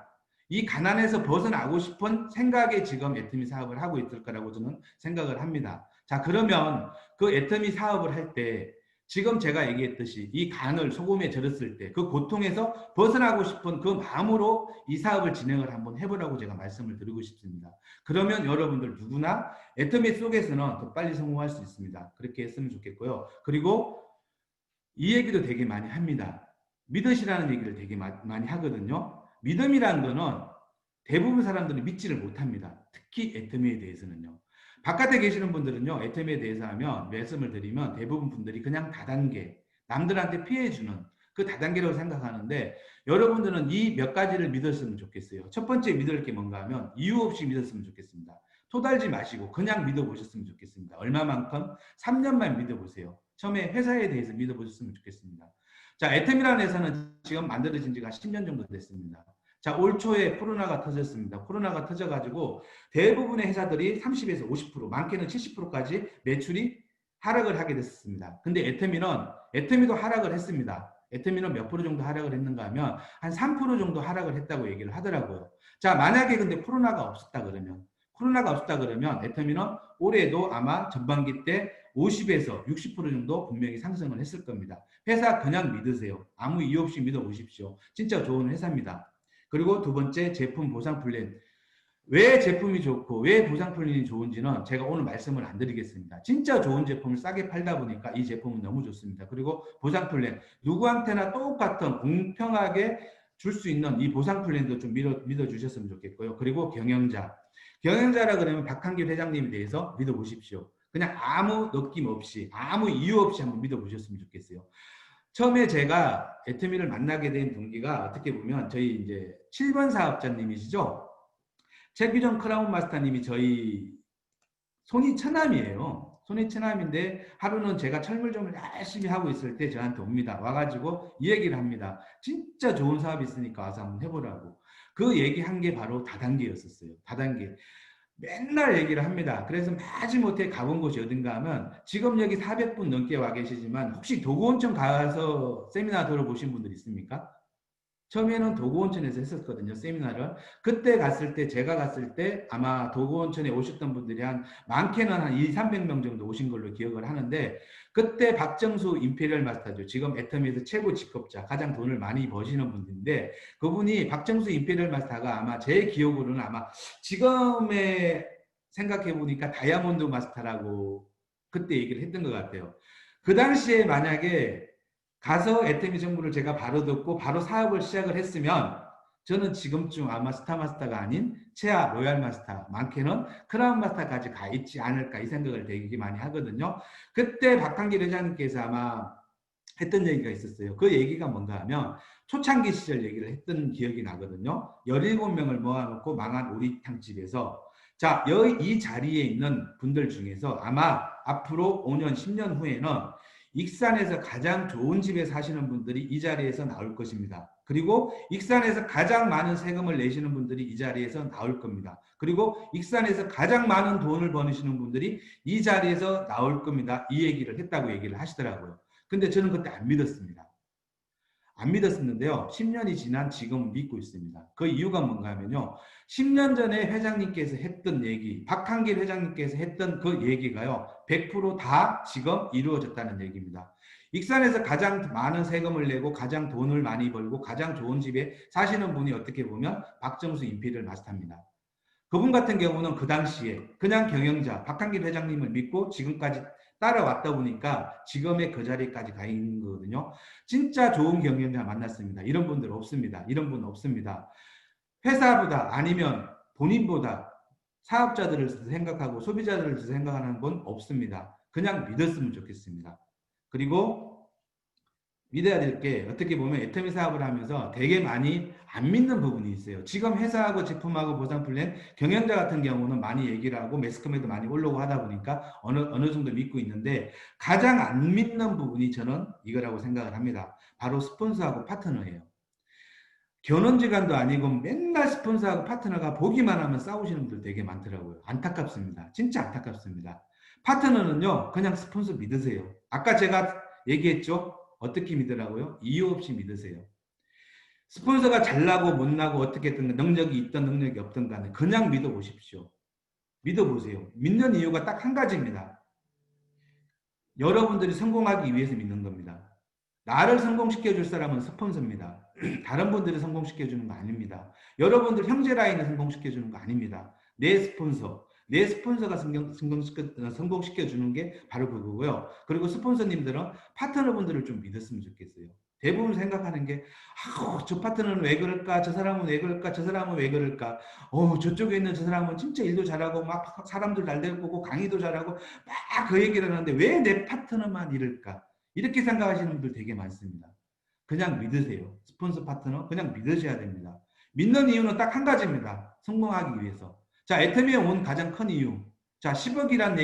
이 가난에서 벗어나고 싶은 생각에 지금 애터미 사업을 하고 있을 거라고 저는 생각을 합니다. 자, 그러면 그 애터미 사업을 할 때 지금 제가 얘기했듯이 이 간을 소금에 절였을 때 그 고통에서 벗어나고 싶은 그 마음으로 이 사업을 진행을 한번 해보라고 제가 말씀을 드리고 싶습니다. 그러면 여러분들 누구나 애터미 속에서는 더 빨리 성공할 수 있습니다. 그렇게 했으면 좋겠고요. 그리고 이 얘기도 되게 많이 합니다. 믿으시라는 얘기를 되게 많이 하거든요. 믿음이라는 거는 대부분 사람들은 믿지를 못합니다. 특히 애터미에 대해서는요. 바깥에 계시는 분들은요, 애터미에 대해서 하면 말씀을 드리면 대부분 분들이 그냥 다단계, 남들한테 피해주는 그 다단계라고 생각하는데 여러분들은 이 몇 가지를 믿었으면 좋겠어요. 첫 번째 믿을 게 뭔가 하면 이유 없이 믿었으면 좋겠습니다. 토달지 마시고 그냥 믿어보셨으면 좋겠습니다. 얼마만큼? 3년만 믿어보세요. 처음에 회사에 대해서 믿어보셨으면 좋겠습니다. 자, 애터미라는 회사는 지금 만들어진 지가 10년 정도 됐습니다. 자, 올 초에 코로나가 터졌습니다. 코로나가 터져가지고 대부분의 회사들이 30에서 50%, 많게는 70%까지 매출이 하락을 하게 됐습니다. 근데 애터미도 하락을 했습니다. 애터미는 몇 프로 정도 하락을 했는가 하면 한 3% 정도 하락을 했다고 얘기를 하더라고요. 자, 만약에 근데 코로나가 없었다 그러면 애터미는 올해도 아마 전반기 때 50에서 60% 정도 분명히 상승을 했을 겁니다. 회사 그냥 믿으세요. 아무 이유 없이 믿어보십시오. 진짜 좋은 회사입니다. 그리고 두 번째, 제품 보상 플랜. 왜 제품이 좋고 왜 보상 플랜이 좋은지는 제가 오늘 말씀을 안 드리겠습니다. 진짜 좋은 제품을 싸게 팔다 보니까 이 제품은 너무 좋습니다. 그리고 보상 플랜, 누구한테나 똑같은 공평하게 줄 수 있는 이 보상 플랜도 좀 믿어주셨으면 좋겠고요. 그리고 경영자라 그러면 박한길 회장님에 대해서 믿어보십시오. 그냥 아무 느낌 없이, 아무 이유 없이 한번 믿어보셨으면 좋겠어요. 처음에 제가 애터미를 만나게 된 동기가 어떻게 보면 저희 이제 7번 사업자님이시죠. 최규정 크라운 마스터님이 저희 손이 처남이에요. 손이 처남인데 하루는 제가 철물점을 열심히 하고 있을 때 저한테 옵니다. 와가지고 이 얘기를 합니다. 진짜 좋은 사업이 있으니까 와서 한번 해보라고. 그 얘기한 게 바로 다단계였었어요. 다단계. 맨날 얘기를 합니다. 그래서 마지못해 가본 곳이 어딘가 하면 지금 여기 400분 넘게 와 계시지만 혹시 도구온천 가서 세미나 들어보신 분들 있습니까? 처음에는 도구온천에서 했었거든요, 세미나를. 그때 제가 갔을 때 아마 도구온천에 오셨던 분들이 많게는 한 200~300명 정도 오신 걸로 기억을 하는데 그때 박정수 임페리얼 마스터죠. 지금 애터미에서 최고 직업자, 가장 돈을 많이 버시는 분인데 그분이 박정수 임페리얼 마스터가 아마 제 기억으로는 아마 지금에 생각해 보니까 다이아몬드 마스터라고 그때 얘기를 했던 것 같아요. 그 당시에 만약에 가서 애터미 정보를 제가 바로 듣고 바로 사업을 시작을 했으면 저는 지금쯤 아마 스타마스터가 아닌 최하 로얄마스터, 많게는 크라운마스터까지 가 있지 않을까 이 생각을 되게 많이 하거든요. 그때 박한길 회장님께서 아마 했던 얘기가 있었어요. 그 얘기가 뭔가 하면 초창기 시절 얘기를 했던 기억이 나거든요. 17명을 모아놓고 망한 오리탕집에서 자, 이 자리에 있는 분들 중에서 아마 앞으로 5년, 10년 후에는 익산에서 가장 좋은 집에 사시는 분들이 이 자리에서 나올 것입니다. 그리고 익산에서 가장 많은 세금을 내시는 분들이 이 자리에서 나올 겁니다. 그리고 익산에서 가장 많은 돈을 버시는 분들이 이 자리에서 나올 겁니다. 이 얘기를 했다고 얘기를 하시더라고요. 근데 저는 그때 안 믿었습니다. 안 믿었었는데요. 10년이 지난 지금 믿고 있습니다. 그 이유가 뭔가 하면요. 10년 전에 회장님께서 했던 얘기, 박한길 회장님께서 했던 그 얘기가요. 100% 다 지금 이루어졌다는 얘기입니다. 익산에서 가장 많은 세금을 내고 가장 돈을 많이 벌고 가장 좋은 집에 사시는 분이 어떻게 보면 박정수 임페리얼 마스터입니다. 그분 같은 경우는 그 당시에 그냥 경영자 박한길 회장님을 믿고 지금까지 따라왔다 보니까 지금의 그 자리까지 가 있는 거거든요. 진짜 좋은 경영자 만났습니다. 이런 분들 없습니다. 이런 분 없습니다. 회사보다 아니면 본인보다 사업자들을 생각하고 소비자들을 생각하는 분 없습니다. 그냥 믿었으면 좋겠습니다. 그리고 믿어야 될 게 어떻게 보면 애터미 사업을 하면서 되게 많이 안 믿는 부분이 있어요. 지금 회사하고 제품하고 보상 플랜 경영자 같은 경우는 많이 얘기를 하고 매스컴에도 많이 올라오고 하다 보니까 어느 정도 믿고 있는데 가장 안 믿는 부분이 저는 이거라고 생각을 합니다. 바로 스폰서하고 파트너예요. 견원지간도 아니고 맨날 스폰서하고 파트너가 보기만 하면 싸우시는 분들 되게 많더라고요. 안타깝습니다. 진짜 안타깝습니다. 파트너는요, 그냥 스폰서 믿으세요. 아까 제가 얘기했죠? 어떻게 믿으라고요? 이유 없이 믿으세요. 스폰서가 잘나고 못나고 어떻게든 능력이 있든 능력이 없든 간에 그냥 믿어보십시오. 믿어보세요. 믿는 이유가 딱 한 가지입니다. 여러분들이 성공하기 위해서 믿는 겁니다. 나를 성공시켜줄 사람은 스폰서입니다. 다른 분들을 성공시켜주는 거 아닙니다. 여러분들 형제 라인을 성공시켜주는 거 아닙니다. 내 스폰서가 성공시켜주는 게 바로 그거고요. 그리고 스폰서님들은 파트너분들을 좀 믿었으면 좋겠어요. 대부분 생각하는 게 저 파트너는 왜 그럴까? 저 사람은 왜 그럴까? 저 사람은 왜 그럴까? 저쪽에 있는 저 사람은 진짜 일도 잘하고 막 사람들 잘 데리고 강의도 잘하고 막 그 얘기를 하는데 왜 내 파트너만 이럴까? 이렇게 생각하시는 분들 되게 많습니다. 그냥 믿으세요. 스폰서 파트너 그냥 믿으셔야 됩니다. 믿는 이유는 딱 한 가지입니다. 성공하기 위해서. 자, 애터미에 온 가장 큰 이유. 자, 10억이란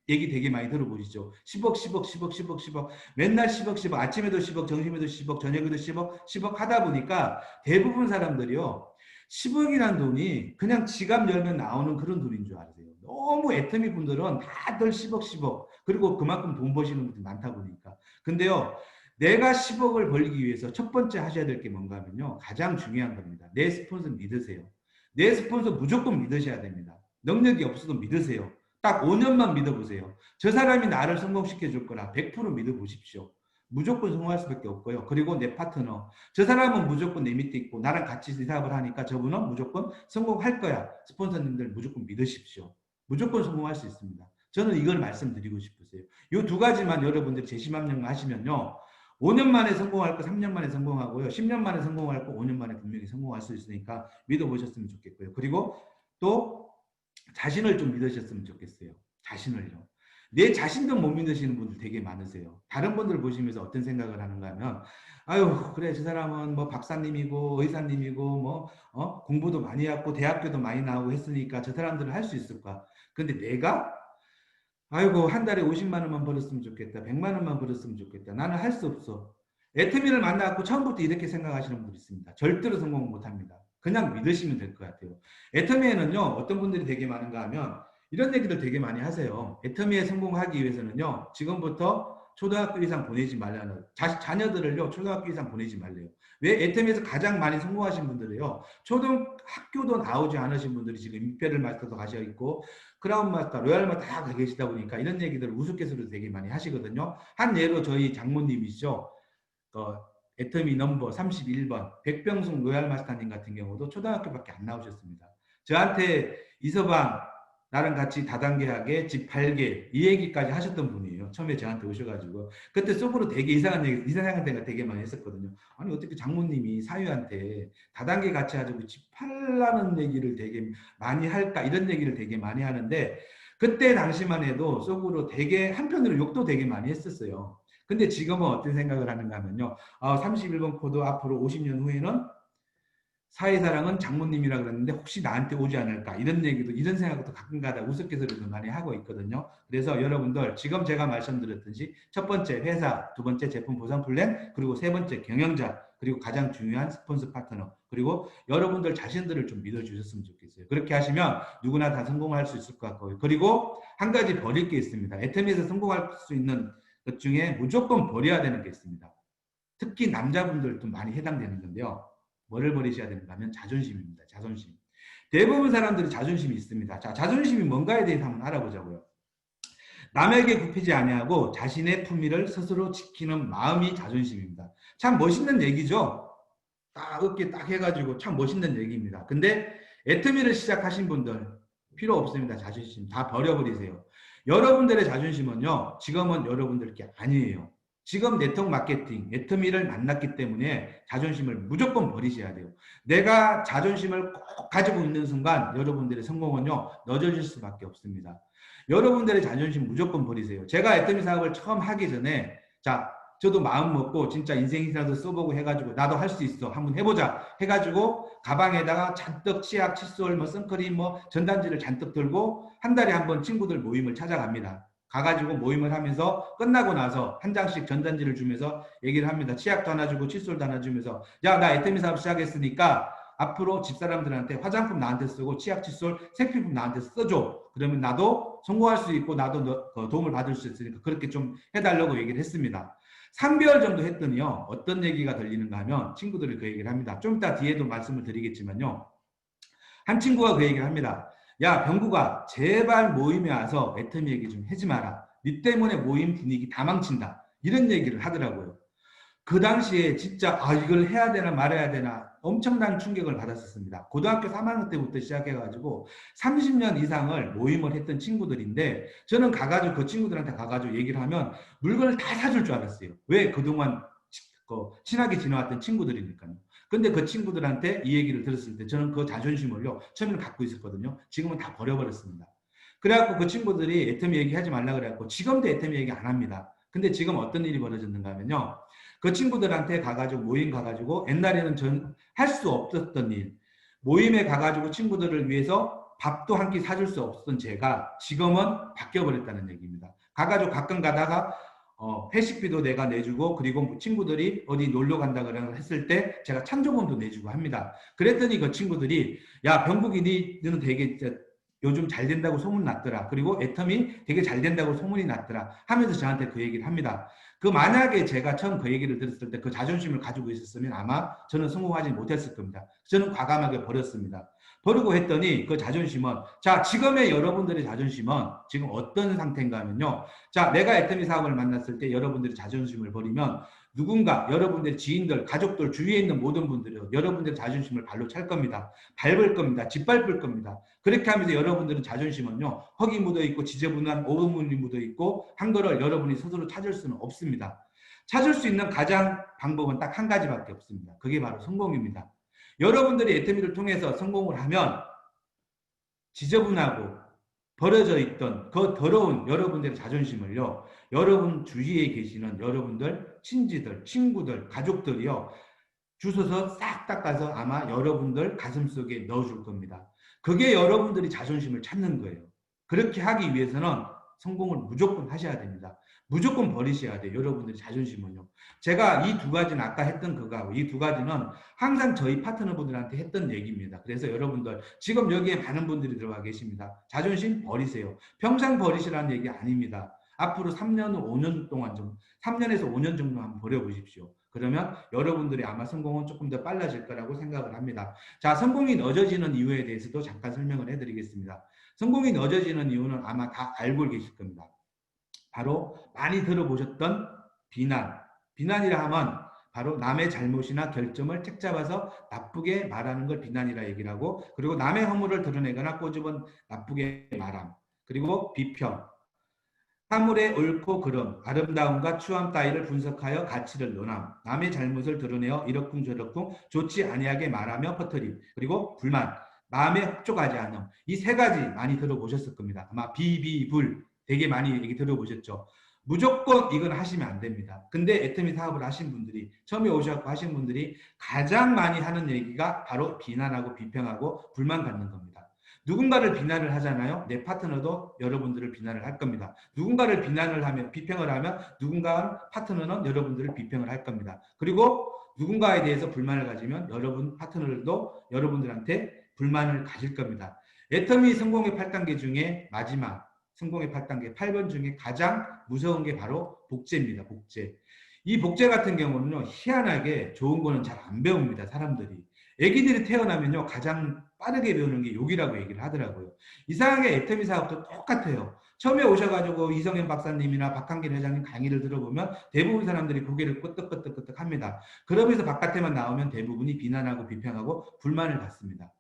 얘기 되게 많이 들어보시죠. 10억. 맨날 10억. 아침에도 10억, 점심에도 10억, 저녁에도 10억 하다 보니까 대부분 사람들이요. 10억이란 돈이 그냥 지갑 열면 나오는 그런 돈인 줄 아세요. 너무 애터미 분들은 다들 10억. 그리고 그만큼 돈 버시는 분들이 많다 보니까. 근데요. 내가 10억을 벌기 위해서 첫 번째 하셔야 될 게 뭔가 하면요. 가장 중요한 겁니다. 내 스폰서 믿으세요. 내 스폰서 무조건 믿으셔야 됩니다. 능력이 없어도 믿으세요. 딱 5년만 믿어보세요. 저 사람이 나를 성공시켜 줄 거라 100% 믿어보십시오. 무조건 성공할 수밖에 없고요. 그리고 내 파트너. 저 사람은 무조건 내 밑에 있고 나랑 같이 이 사업을 하니까 저분은 무조건 성공할 거야. 스폰서님들 무조건 믿으십시오. 무조건 성공할 수 있습니다. 저는 이걸 말씀드리고 싶으세요. 이 두 가지만 여러분들이 재심합력만 하시면요. 5년 만에 성공할 거 3년 만에 성공하고요. 10년 만에 성공할 거 5년 만에 분명히 성공할 수 있으니까 믿어보셨으면 좋겠고요. 그리고 또 자신을 좀 믿으셨으면 좋겠어요. 자신을요. 내 자신도 못 믿으시는 분들 되게 많으세요. 다른 분들 보시면서 어떤 생각을 하는가 하면 아유 그래 저 사람은 뭐 박사님이고 의사님이고 뭐 공부도 많이 했고 대학교도 많이 나오고 했으니까 저 사람들은 할 수 있을까. 근데 내가 아이고 한 달에 50만 원만 벌었으면 좋겠다. 100만 원만 벌었으면 좋겠다. 나는 할 수 없어. 애터미를 만나고 처음부터 이렇게 생각하시는 분들이 있습니다. 절대로 성공 못합니다. 그냥 믿으시면 될 것 같아요. 애터미에는요. 어떤 분들이 되게 많은가 하면 이런 얘기를 되게 많이 하세요. 애터미에 성공하기 위해서는요. 지금부터 초등학교 이상 보내지 말라는 자녀들을요. 초등학교 이상 보내지 말래요. 왜? 애터미에서 가장 많이 성공하신 분들이요. 초등학교도 나오지 않으신 분들이 지금 임페럴 마스터도 가셔 있고 크라운 마스터, 로얄 마스터 다 가 계시다 보니까 이런 얘기들을 우스갯소리로 되게 많이 하시거든요. 한 예로 저희 장모님이시죠. 애터미 넘버 31번 백병숙 로얄 마스터님 같은 경우도 초등학교밖에 안 나오셨습니다. 저한테 이서방 나랑 같이 다단계하게 집 8개 이 얘기까지 하셨던 분이에요. 처음에 저한테 오셔가지고 그때 속으로 되게 이상한 데가 되게 많이 했었거든요. 아니 어떻게 장모님이 사위한테 다단계 같이 가지고 집 팔라는 얘기를 되게 많이 할까 이런 얘기를 되게 많이 하는데 그때 당시만 해도 속으로 되게 한편으로 욕도 되게 많이 했었어요. 근데 지금은 어떤 생각을 하는가 하면요. 31번 코드 앞으로 50년 후에는 사회사랑은 장모님이라 그랬는데 혹시 나한테 오지 않을까 이런 얘기도 이런 생각도 가끔가다 우스갯소리도 많이 하고 있거든요. 그래서 여러분들 지금 제가 말씀드렸듯이 첫 번째 회사, 두 번째 제품 보상 플랜, 그리고 세 번째 경영자, 그리고 가장 중요한 스폰서 파트너, 그리고 여러분들 자신들을 좀 믿어주셨으면 좋겠어요. 그렇게 하시면 누구나 다 성공할 수 있을 것 같고요. 그리고 한 가지 버릴 게 있습니다. 애터미에서 성공할 수 있는 것 중에 무조건 버려야 되는 게 있습니다. 특히 남자분들도 많이 해당되는 건데요. 뭐를 버리셔야 되는가 하면 자존심입니다. 자존심. 대부분 사람들이 자존심이 있습니다. 자, 자존심이 뭔가에 대해서 한번 알아보자고요. 남에게 굽히지 아니하고 자신의 품위를 스스로 지키는 마음이 자존심입니다. 참 멋있는 얘기죠. 딱 어깨 딱 해가지고 참 멋있는 얘기입니다. 근데 애터미를 시작하신 분들 필요 없습니다. 자존심 다 버려버리세요. 여러분들의 자존심은요. 지금은 여러분들 게 아니에요. 지금 네트워크 마케팅, 애터미를 만났기 때문에 자존심을 무조건 버리셔야 돼요. 내가 자존심을 꼭 가지고 있는 순간 여러분들의 성공은요, 늦어질 수밖에 없습니다. 여러분들의 자존심 무조건 버리세요. 제가 애터미 사업을 처음 하기 전에, 자, 저도 마음 먹고 진짜 인생이라도 써보고 해가지고 나도 할 수 있어, 한번 해보자 해가지고 가방에다가 잔뜩 치약, 칫솔, 뭐 선크림, 뭐 전단지를 잔뜩 들고 한 달에 한 번 친구들 모임을 찾아갑니다. 가가지고 모임을 하면서 끝나고 나서 한 장씩 전단지를 주면서 얘기를 합니다. 치약도 하나 주고 칫솔도 하나 주면서, 야, 나 애터미 사업 시작했으니까 앞으로 집사람들한테 화장품 나한테 쓰고 치약, 칫솔, 생필품 나한테 써줘. 그러면 나도 성공할 수 있고 나도 도움을 받을 수 있으니까 그렇게 좀 해달라고 얘기를 했습니다. 3개월 정도 했더니요, 어떤 얘기가 들리는가 하면 친구들이 그 얘기를 합니다. 좀 이따 뒤에도 말씀을 드리겠지만요, 한 친구가 그 얘기를 합니다. 야, 병구가 제발 모임에 와서 애터미 얘기 좀 하지 마라. 니 때문에 모임 분위기 다 망친다. 이런 얘기를 하더라고요. 그 당시에 진짜 이걸 해야 되나 말아야 되나 엄청난 충격을 받았었습니다. 고등학교 3학년 때부터 시작해가지고 30년 이상을 모임을 했던 친구들인데, 저는 가가지고 그 친구들한테 가가지고 얘기를 하면 물건을 다 사줄 줄 알았어요. 왜? 그동안 친하게 지내왔던 친구들이니까요. 근데 그 친구들한테 이 얘기를 들었을 때 저는 그 자존심을요, 처음에는 갖고 있었거든요. 지금은 다 버려버렸습니다. 그래갖고 그 친구들이 애터미 얘기하지 말라 그래갖고 지금도 애터미 얘기 안 합니다. 근데 지금 어떤 일이 벌어졌는가 하면요, 그 친구들한테 가가지고 모임 가가지고, 옛날에는 전 할 수 없었던 일, 모임에 가가지고 친구들을 위해서 밥도 한 끼 사줄 수 없었던 제가 지금은 바뀌어버렸다는 얘기입니다. 가가지고 가끔 가다가 회식비도 내가 내주고, 그리고 친구들이 어디 놀러 간다 그러는 했을 때 제가 찬조금도 내주고 합니다. 그랬더니 그 친구들이, 야, 병국이 너는 되게 요즘 잘 된다고 소문 났더라. 그리고 애터미 되게 잘 된다고 소문이 났더라. 하면서 저한테 그 얘기를 합니다. 그 만약에 제가 처음 그 얘기를 들었을 때 그 자존심을 가지고 있었으면 아마 저는 성공하지 못했을 겁니다. 저는 과감하게 버렸습니다. 버리고 했더니 그 자존심은, 자, 지금의 여러분들의 자존심은 지금 어떤 상태인가 하면요, 자, 내가 애터미 사업을 만났을 때 여러분들의 자존심을 버리면 누군가 여러분들 지인들, 가족들, 주위에 있는 모든 분들이 여러분들의 자존심을 발로 찰 겁니다. 밟을 겁니다. 짓밟을 겁니다. 그렇게 하면서 여러분들은 자존심은요, 흙이 묻어있고 지저분한 오물이 묻어있고 한 거를 여러분이 스스로 찾을 수는 없습니다. 찾을 수 있는 가장 방법은 딱 한 가지밖에 없습니다. 그게 바로 성공입니다. 여러분들이 애터미를 통해서 성공을 하면 지저분하고 버려져 있던 그 더러운 여러분들의 자존심을요, 여러분 주위에 계시는 여러분들 친지들, 친구들, 가족들이요, 주워서 싹 닦아서 아마 여러분들 가슴속에 넣어줄 겁니다. 그게 여러분들이 자존심을 찾는 거예요. 그렇게 하기 위해서는 성공을 무조건 하셔야 됩니다. 무조건 버리셔야 돼요. 여러분들의 자존심은요. 제가 이 두 가지는 아까 했던 그거하고 이 두 가지는 항상 저희 파트너분들한테 했던 얘기입니다. 그래서 여러분들 지금 여기에 많은 분들이 들어와 계십니다. 자존심 버리세요. 평생 버리시라는 얘기 아닙니다. 앞으로 3년, 5년 동안 좀 3년에서 5년 정도 한번 버려보십시오. 그러면 여러분들이 아마 성공은 조금 더 빨라질 거라고 생각을 합니다. 자, 성공이 늦어지는 이유에 대해서도 잠깐 설명을 해드리겠습니다. 성공이 늦어지는 이유는 아마 다 알고 계실 겁니다. 바로 많이 들어보셨던 비난. 비난이라 하면 바로 남의 잘못이나 결점을 책잡아서 나쁘게 말하는 걸 비난이라 얘기를 하고, 그리고 남의 허물을 드러내거나 꼬집은 나쁘게 말함. 그리고 비평. 사물의 옳고 그름, 아름다움과 추함 따위를 분석하여 가치를 논함. 남의 잘못을 드러내어 이러쿵저러쿵 좋지 아니하게 말하며 퍼뜨림. 그리고 불만. 마음에 혹족하지 않음. 이 세 가지 많이 들어보셨을 겁니다. 아마 비비불 되게 많이 얘기 들어보셨죠. 무조건 이건 하시면 안 됩니다. 근데 애터미 사업을 하신 분들이, 처음에 오셔서 하신 분들이 가장 많이 하는 얘기가 바로 비난하고 비평하고 불만 갖는 겁니다. 누군가를 비난을 하잖아요. 내 파트너도 여러분들을 비난을 할 겁니다. 누군가를 비난을 하면, 비평을 하면 누군가 파트너는 여러분들을 비평을 할 겁니다. 그리고 누군가에 대해서 불만을 가지면 여러분 파트너들도 여러분들한테 불만을 가질 겁니다. 애터미 성공의 8단계 중에 마지막 성공의 8단계 8번 중에 가장 무서운 게 바로 복제입니다. 복제. 이 복제 같은 경우는요, 희한하게 좋은 거는 잘 안 배웁니다. 사람들이. 애기들이 태어나면요, 가장 빠르게 배우는 게 욕이라고 얘기를 하더라고요. 이상하게 애터미 사업도 똑같아요. 처음에 오셔가지고 이성현 박사님이나 박한길 회장님 강의를 들어보면 대부분 사람들이 고개를 끄덕끄덕끄덕 합니다. 그러면서 바깥에만 나오면 대부분이 비난하고 비평하고 불만을 갖습니다.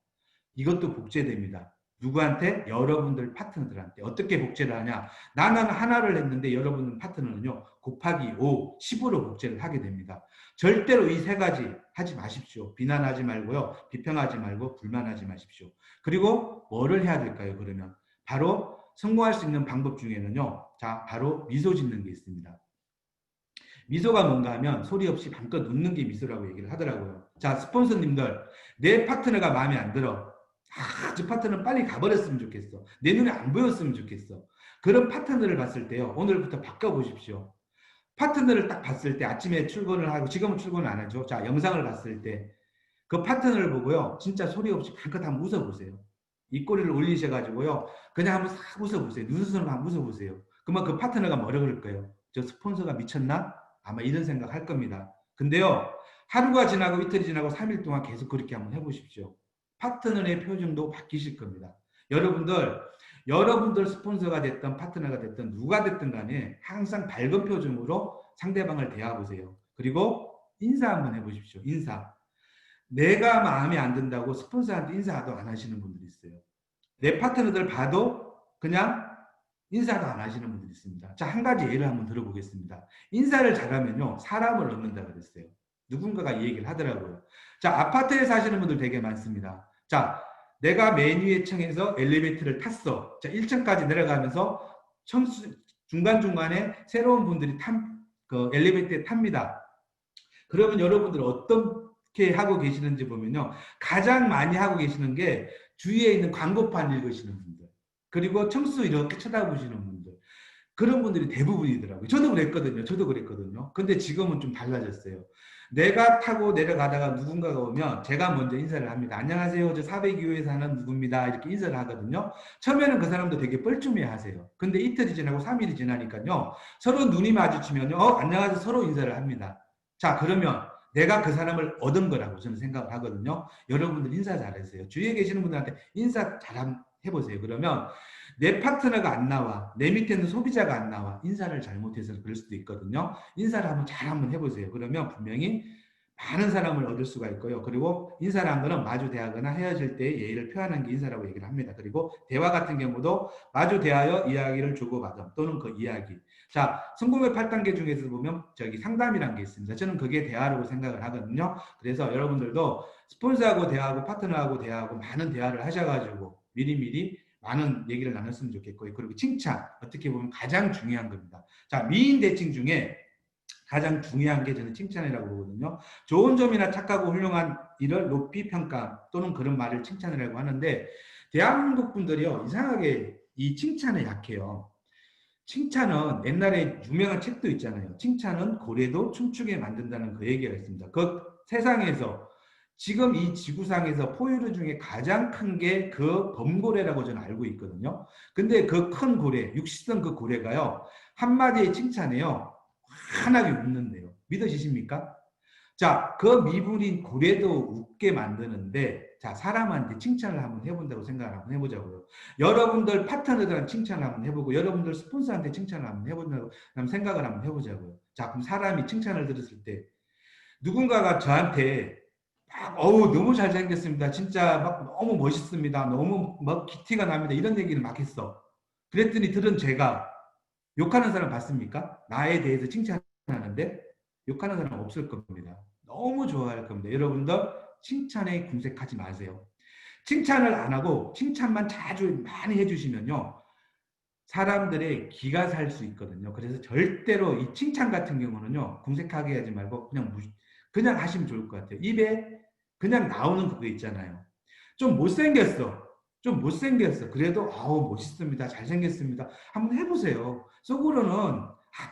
이것도 복제됩니다. 누구한테? 여러분들 파트너들한테. 어떻게 복제를 하냐? 나는 하나를 했는데 여러분 파트너는요. 곱하기 5, 10으로 복제를 하게 됩니다. 절대로 이 세 가지 하지 마십시오. 비난하지 말고요. 비평하지 말고 불만하지 마십시오. 그리고 뭐를 해야 될까요? 그러면 바로 성공할 수 있는 방법 중에는요. 자, 바로 미소 짓는 게 있습니다. 미소가 뭔가 하면 소리 없이 밤껏 웃는 게 미소라고 얘기를 하더라고요. 자, 스폰서님들, 내 파트너가 마음에 안 들어. 저 파트너는 빨리 가버렸으면 좋겠어. 내 눈에 안 보였으면 좋겠어. 그런 파트너를 봤을 때요. 오늘부터 바꿔보십시오. 파트너를 딱 봤을 때 아침에 출근을 하고, 지금은 출근을 안 하죠. 자, 영상을 봤을 때 그 파트너를 보고요. 진짜 소리 없이 밤껏 한번 웃어보세요. 입꼬리를 올리셔가지고요. 그냥 한번 싹 웃어보세요. 눈웃음을 한번 웃어보세요. 그러면 그 파트너가 뭐라 그럴까요? 저 스폰서가 미쳤나? 아마 이런 생각 할 겁니다. 근데요. 하루가 지나고 이틀이 지나고 3일 동안 계속 그렇게 한번 해보십시오. 파트너의 표정도 바뀌실 겁니다. 여러분들 스폰서가 됐든 파트너가 됐든 누가 됐든 간에 항상 밝은 표정으로 상대방을 대해보세요. 그리고 인사 한번 해보십시오. 인사. 내가 마음에 안 든다고 스폰서한테 인사도 안 하시는 분들이 있어요. 내 파트너들 봐도 그냥 인사도 안 하시는 분들이 있습니다. 자, 한 가지 예를 한번 들어보겠습니다. 인사를 잘하면요. 사람을 얻는다 그랬어요. 누군가가 이 얘기를 하더라고요. 자, 아파트에 사시는 분들 되게 많습니다. 자, 내가 맨 위에 층에서 엘리베이터를 탔어. 자, 1층까지 내려가면서 중간중간에 새로운 분들이 그 엘리베이터에 탑니다. 그러면 여러분들 어떻게 하고 계시는지 보면요. 가장 많이 하고 계시는 게 주위에 있는 광고판 읽으시는 분들. 그리고 청수 이렇게 쳐다보시는 분들. 그런 분들이 대부분이더라고요. 저도 그랬거든요. 근데 지금은 좀 달라졌어요. 내가 타고 내려가다가 누군가가 오면 제가 먼저 인사를 합니다. 안녕하세요. 저 402호에 사는 누구입니다. 이렇게 인사를 하거든요. 처음에는 그 사람도 되게 뻘쭘해 하세요. 근데 이틀이 지나고 3일이 지나니까요. 서로 눈이 마주치면요. 안녕하세요. 서로 인사를 합니다. 자, 그러면 내가 그 사람을 얻은 거라고 저는 생각을 하거든요. 여러분들 인사 잘하세요. 주위에 계시는 분들한테 인사 잘 해보세요. 그러면 내 파트너가 안 나와. 내 밑에는 소비자가 안 나와. 인사를 잘못해서 그럴 수도 있거든요. 인사를 한번 해보세요. 그러면 분명히 많은 사람을 얻을 수가 있고요. 그리고 인사라는 거는 마주 대하거나 헤어질 때 예의를 표하는 게 인사라고 얘기를 합니다. 그리고 대화 같은 경우도 마주 대하여 이야기를 주고받음 또는 그 이야기. 자, 성공의 8단계 중에서 보면 저기 상담이라는 게 있습니다. 저는 그게 대화라고 생각을 하거든요. 그래서 여러분들도 스폰서하고 대화하고 파트너하고 대화하고 많은 대화를 하셔가지고 미리미리 많은 얘기를 나눴으면 좋겠고요. 그리고 칭찬, 어떻게 보면 가장 중요한 겁니다. 자, 미인 대칭 중에 가장 중요한 게 저는 칭찬이라고 보거든요. 좋은 점이나 착하고 훌륭한 일을 높이 평가 또는 그런 말을 칭찬이라고 하는데 대한민국 분들이요. 이상하게 이 칭찬에 약해요. 칭찬은 옛날에 유명한 책도 있잖아요. 칭찬은 고래도 춤추게 만든다는 그 얘기가 있습니다. 그 세상에서 지금 이 지구상에서 포유류 중에 가장 큰 게 그 범고래라고 저는 알고 있거든요. 근데 그 큰 고래, 육식성 그 고래가요. 한마디의 칭찬에요. 환하게 웃는데요. 믿어지십니까? 자, 그 미분인 고래도 웃게 만드는데 자, 사람한테 칭찬을 한번 해본다고 생각을 한번 해보자고요. 여러분들 파트너들한테 칭찬을 한번 해보고 여러분들 스폰서한테 칭찬을 한번 해본다고 생각을 한번 해보자고요. 자, 그럼 사람이 칭찬을 들었을 때 누군가가 저한테 막 너무 잘생겼습니다. 진짜 막 너무 멋있습니다. 너무 막 기티가 납니다. 이런 얘기를 막 했어. 그랬더니 들은 제가 욕하는 사람 봤습니까? 나에 대해서 칭찬하는데 욕하는 사람 없을 겁니다. 너무 좋아할 겁니다. 여러분들 칭찬에 궁색하지 마세요. 칭찬을 안 하고 칭찬만 자주 많이 해주시면요. 사람들의 기가 살 수 있거든요. 그래서 절대로 이 칭찬 같은 경우는요. 궁색하게 하지 말고 그냥 하시면 좋을 것 같아요. 입에 그냥 나오는 그거 있잖아요. 좀 못생겼어. 그래도 멋있습니다. 잘생겼습니다. 한번 해보세요. 속으로는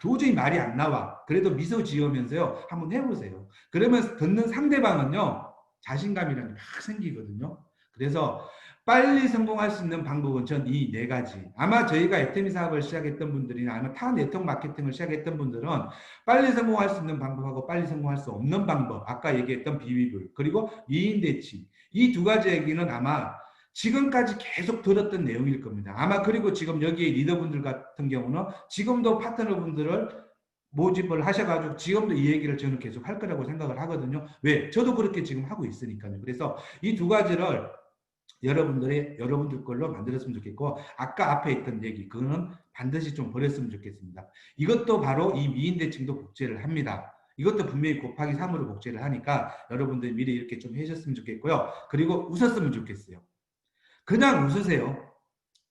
도저히 말이 안 나와. 그래도 미소 지으면서요. 한번 해보세요. 그러면 듣는 상대방은요. 자신감이라는 게 막 생기거든요. 그래서 빨리 성공할 수 있는 방법은 전 이 4가지. 아마 저희가 애터미 사업을 시작했던 분들이나 아니면 타 네트워크 마케팅을 시작했던 분들은 빨리 성공할 수 있는 방법하고 빨리 성공할 수 없는 방법. 아까 얘기했던 비비불. 그리고 미인 대칭. 이 2가지 얘기는 아마 지금까지 계속 들었던 내용일 겁니다. 아마 그리고 지금 여기에 리더분들 같은 경우는 지금도 파트너분들을 모집을 하셔가지고 지금도 이 얘기를 저는 계속 할 거라고 생각을 하거든요. 왜? 저도 그렇게 지금 하고 있으니까요. 그래서 이 2가지를 여러분들 걸로 만들었으면 좋겠고, 아까 앞에 있던 얘기, 그거는 반드시 좀 버렸으면 좋겠습니다. 이것도 바로 이 미인대칭도 복제를 합니다. 이것도 분명히 곱하기 3으로 복제를 하니까 여러분들 미리 이렇게 좀 해주셨으면 좋겠고요. 그리고 웃었으면 좋겠어요. 그냥 웃으세요.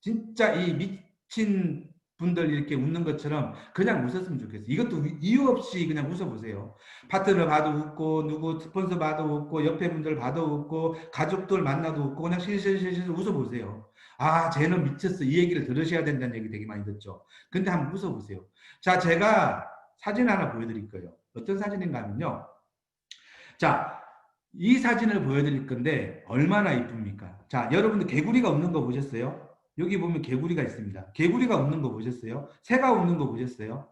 진짜 이 미친 분들 이렇게 웃는 것처럼 그냥 웃었으면 좋겠어요. 이것도 이유 없이 그냥 웃어보세요. 파트너 봐도 웃고, 누구 스폰서 봐도 웃고, 옆에 분들 봐도 웃고, 가족들 만나도 웃고, 그냥 실실실실 웃어보세요. 아, 쟤는 미쳤어. 이 얘기를 들으셔야 된다는 얘기 되게 많이 듣죠. 근데 한번 웃어보세요. 자, 제가 사진 하나 보여드릴 거예요. 어떤 사진인가 하면요. 자, 이 사진을 보여드릴 건데 얼마나 이쁩니까? 자, 여러분들 개구리가 웃는 거 보셨어요? 여기 보면 개구리가 있습니다. 개구리가 웃는 거 보셨어요? 새가 웃는 거 보셨어요?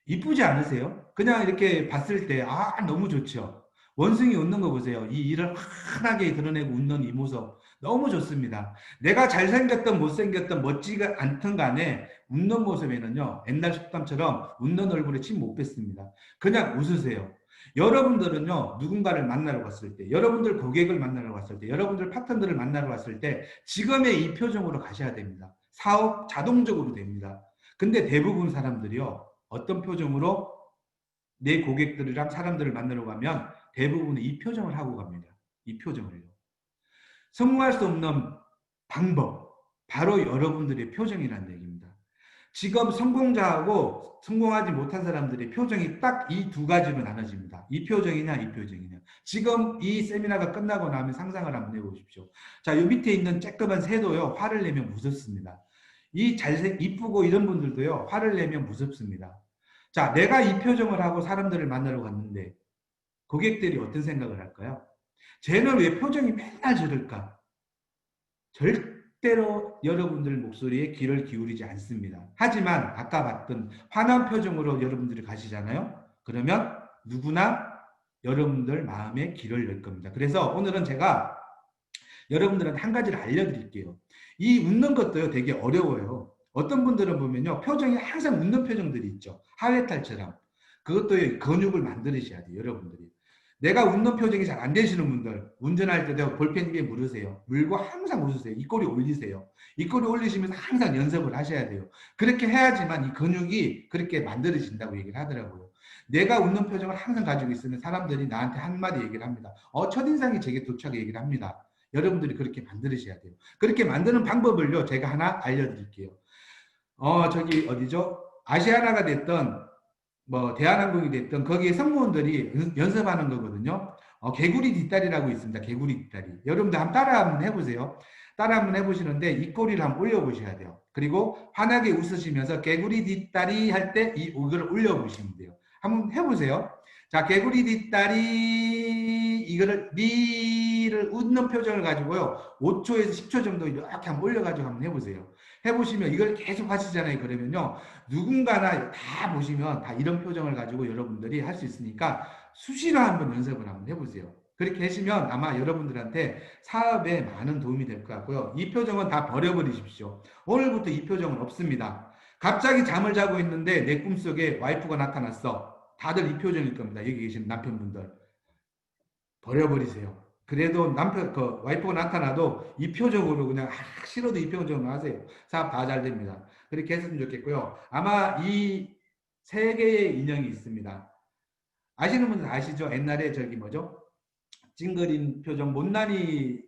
이쁘지 않으세요? 그냥 이렇게 봤을 때 너무 좋죠. 원숭이 웃는 거 보세요. 이 이를 환하게 드러내고 웃는 이 모습 너무 좋습니다. 내가 잘생겼든 못생겼든 멋지가 않든 간에 웃는 모습에는요, 옛날 속담처럼 웃는 얼굴에 침 못 뱉습니다. 그냥 웃으세요. 여러분들은요, 누군가를 만나러 갔을 때, 여러분들 고객을 만나러 갔을 때, 여러분들 파트너를 만나러 갔을 때 지금의 이 표정으로 가셔야 됩니다. 사업 자동적으로 됩니다. 근데 대부분 사람들이요, 어떤 표정으로 내 고객들이랑 사람들을 만나러 가면 대부분은 이 표정을 하고 갑니다. 이 표정을요. 성공할 수 없는 방법, 바로 여러분들의 표정이라는 얘기입니다. 지금 성공자하고 성공하지 못한 사람들의 표정이 딱 이 두 가지로 나눠집니다. 이 표정이냐, 이 표정이냐. 지금 이 세미나가 끝나고 나면 상상을 한번 해보십시오. 자, 요 밑에 있는 쬐끄만 새도요, 화를 내면 무섭습니다. 이 이쁘고 이런 분들도요, 화를 내면 무섭습니다. 자, 내가 이 표정을 하고 사람들을 만나러 갔는데 고객들이 어떤 생각을 할까요? 쟤는 왜 표정이 맨날 저럴까? 절대로 여러분들 목소리에 귀를 기울이지 않습니다. 하지만 아까 봤던 환한 표정으로 여러분들이 가시잖아요. 그러면 누구나 여러분들 마음에 귀를 열 겁니다. 그래서 오늘은 제가 여러분들한테 한 가지를 알려드릴게요. 이 웃는 것도요, 되게 어려워요. 어떤 분들은 보면요, 표정이 항상 웃는 표정들이 있죠. 하회탈처럼. 그것도 근육을 만들으셔야 돼요, 여러분들이. 내가 웃는 표정이 잘 안 되시는 분들, 운전할 때도 볼펜 위에 물으세요. 물고 항상 웃으세요. 입꼬리 올리세요. 입꼬리 올리시면서 항상 연습을 하셔야 돼요. 그렇게 해야지만 이 근육이 그렇게 만들어진다고 얘기를 하더라고요. 내가 웃는 표정을 항상 가지고 있으면 사람들이 나한테 한마디 얘기를 합니다. 첫인상이 제게 도착 얘기를 합니다. 여러분들이 그렇게 만드셔야 돼요. 그렇게 만드는 방법을요, 제가 하나 알려드릴게요. 저기 어디죠? 아시아나가 됐던 뭐 대한항공이 됐던 거기에 승무원들이 연습하는 거거든요. 개구리 뒷다리라고 있습니다. 개구리 뒷다리. 여러분들 한번 따라 한번 해보세요. 따라 한번 해보시는데 입꼬리를 한번 올려보셔야 돼요. 그리고 환하게 웃으시면서 개구리 뒷다리 할 때 이걸 올려보시면 돼요. 한번 해보세요. 자, 개구리 뒷다리 이거를 리를 웃는 표정을 가지고요. 5초에서 10초 정도 이렇게 한번 올려가지고 한번 해보세요. 해보시면 이걸 계속 하시잖아요. 그러면요, 누군가나 다 보시면 다 이런 표정을 가지고 여러분들이 할 수 있으니까 수시로 한번 연습을 한번 해보세요. 그렇게 하시면 아마 여러분들한테 사업에 많은 도움이 될 것 같고요. 이 표정은 다 버려버리십시오. 오늘부터 이 표정은 없습니다. 갑자기 잠을 자고 있는데 내 꿈속에 와이프가 나타났어. 다들 이 표정일 겁니다. 여기 계신 남편분들. 버려버리세요. 그래도 와이프가 나타나도 이 표정으로 그냥 싫어도 이 표정으로 하세요. 사업 다 잘 됩니다. 그렇게 했으면 좋겠고요. 아마 이 세 개의 인형이 있습니다. 아시는 분들 아시죠? 옛날에 저기 뭐죠? 찡그린 표정, 못난이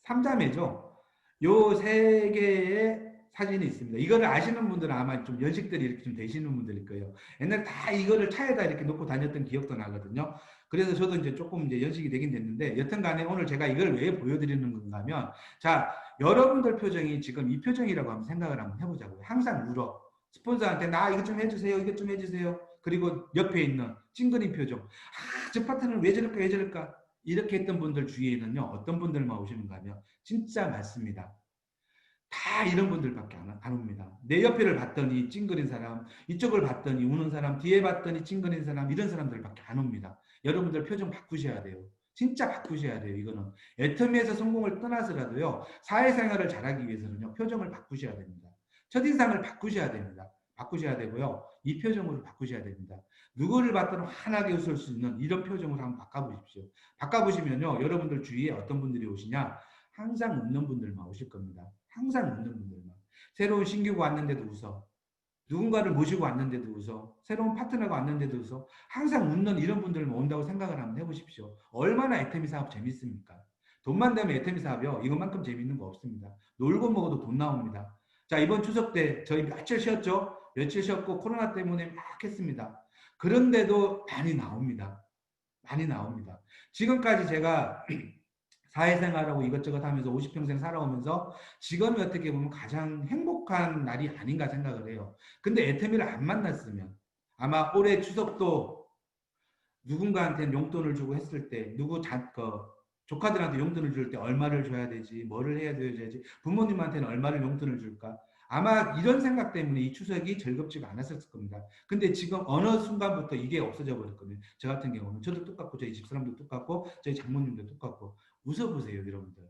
삼자매죠? 요 세 개의 사진이 있습니다. 이거를 아시는 분들은 아마 좀 연식들이 이렇게 좀 되시는 분들일 거예요. 옛날에 다 이거를 차에다 이렇게 놓고 다녔던 기억도 나거든요. 그래서 저도 이제 조금 이제 연식이 되긴 됐는데, 여튼 간에 오늘 제가 이걸 왜 보여드리는 건가 하면, 자, 여러분들 표정이 지금 이 표정이라고 한번 생각을 한번 해보자고요. 항상 울어. 스폰서한테 나 이것 좀 해주세요. 이것 좀 해주세요. 그리고 옆에 있는 찡그린 표정. 저 파트너는 왜 저럴까, 왜 저럴까? 이렇게 했던 분들 주위에는요, 어떤 분들만 오시는가 하면, 진짜 많습니다. 다 이런 분들밖에 안 옵니다. 내 옆에를 봤더니 찡그린 사람, 이쪽을 봤더니 우는 사람, 뒤에 봤더니 찡그린 사람, 이런 사람들밖에 안 옵니다. 여러분들 표정 바꾸셔야 돼요. 진짜 바꾸셔야 돼요. 이거는 애터미에서 성공을 떠나서라도요, 사회생활을 잘하기 위해서는요, 표정을 바꾸셔야 됩니다. 첫인상을 바꾸셔야 됩니다. 바꾸셔야 되고요, 이 표정으로 바꾸셔야 됩니다. 누구를 봤든 환하게 웃을 수 있는 이런 표정으로 한번 바꿔보십시오. 바꿔보시면요, 여러분들 주위에 어떤 분들이 오시냐, 항상 웃는 분들만 오실 겁니다. 항상 웃는 분들만. 새로운 신규가 왔는데도 웃어. 누군가를 모시고 왔는데도 웃어. 새로운 파트너가 왔는데도 웃어. 항상 웃는 이런 분들만 온다고 생각을 한번 해보십시오. 얼마나 애터미 사업 재밌습니까? 돈만 되면 애터미 사업이요. 이것만큼 재밌는 거 없습니다. 놀고 먹어도 돈 나옵니다. 자, 이번 추석 때 저희 며칠 쉬었죠? 며칠 쉬었고 코로나 때문에 막 했습니다. 그런데도 많이 나옵니다. 많이 나옵니다. 지금까지 제가 사회생활하고 이것저것 하면서 50평생 살아오면서 지금이 어떻게 보면 가장 행복한 날이 아닌가 생각을 해요. 근데 애터미를 안 만났으면 아마 올해 추석도 누군가한테 용돈을 주고 했을 때 조카들한테 용돈을 줄 때 얼마를 줘야 되지, 뭐를 해야 되지, 부모님한테는 얼마를 용돈을 줄까? 아마 이런 생각 때문에 이 추석이 즐겁지가 않았을 겁니다. 근데 지금 어느 순간부터 이게 없어져 버렸거든요. 저 같은 경우는 저도 똑같고 저희 집사람도 똑같고 저희 장모님도 똑같고 웃어보세요, 여러분들.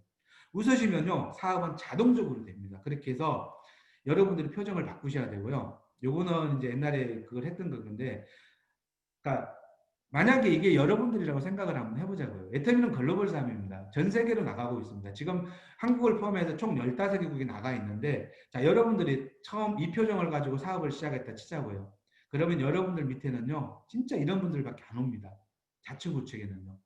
웃으시면요 사업은 자동적으로 됩니다. 그렇게 해서 여러분들이 표정을 바꾸셔야 되고요. 요거는 이제 옛날에 그걸 했던 건데, 그러니까 만약에 이게 여러분들이라고 생각을 한번 해보자고요. 애터미는 글로벌 사업입니다. 전 세계로 나가고 있습니다. 지금 한국을 포함해서 총 15개국이 나가 있는데, 자, 여러분들이 처음 이 표정을 가지고 사업을 시작했다 치자고요. 그러면 여러분들 밑에는요, 진짜 이런 분들밖에 안 옵니다. 좌측우측에는요.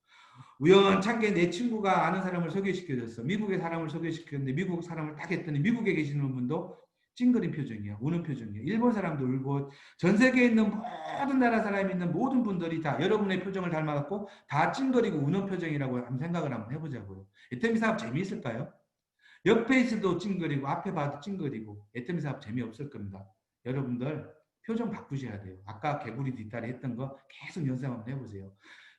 우연찮게 내 친구가 아는 사람을 소개시켜줬어. 미국의 사람을 소개시켰는데 미국 사람을 딱 했더니 미국에 계시는 분도 찡그린 표정이야. 우는 표정이야. 일본 사람도 울고 전 세계에 있는 모든 나라 사람이 있는 모든 분들이 다 여러분의 표정을 닮아갖고 다 찡그리고 우는 표정이라고 한번 생각을 한번 해보자고요. 애터미 사업 재미있을까요? 옆에 있어도 찡그리고 앞에 봐도 찡그리고 애터미 사업 재미없을 겁니다. 여러분들 표정 바꾸셔야 돼요. 아까 개구리 뒷다리 했던 거 계속 연습 한번 해보세요.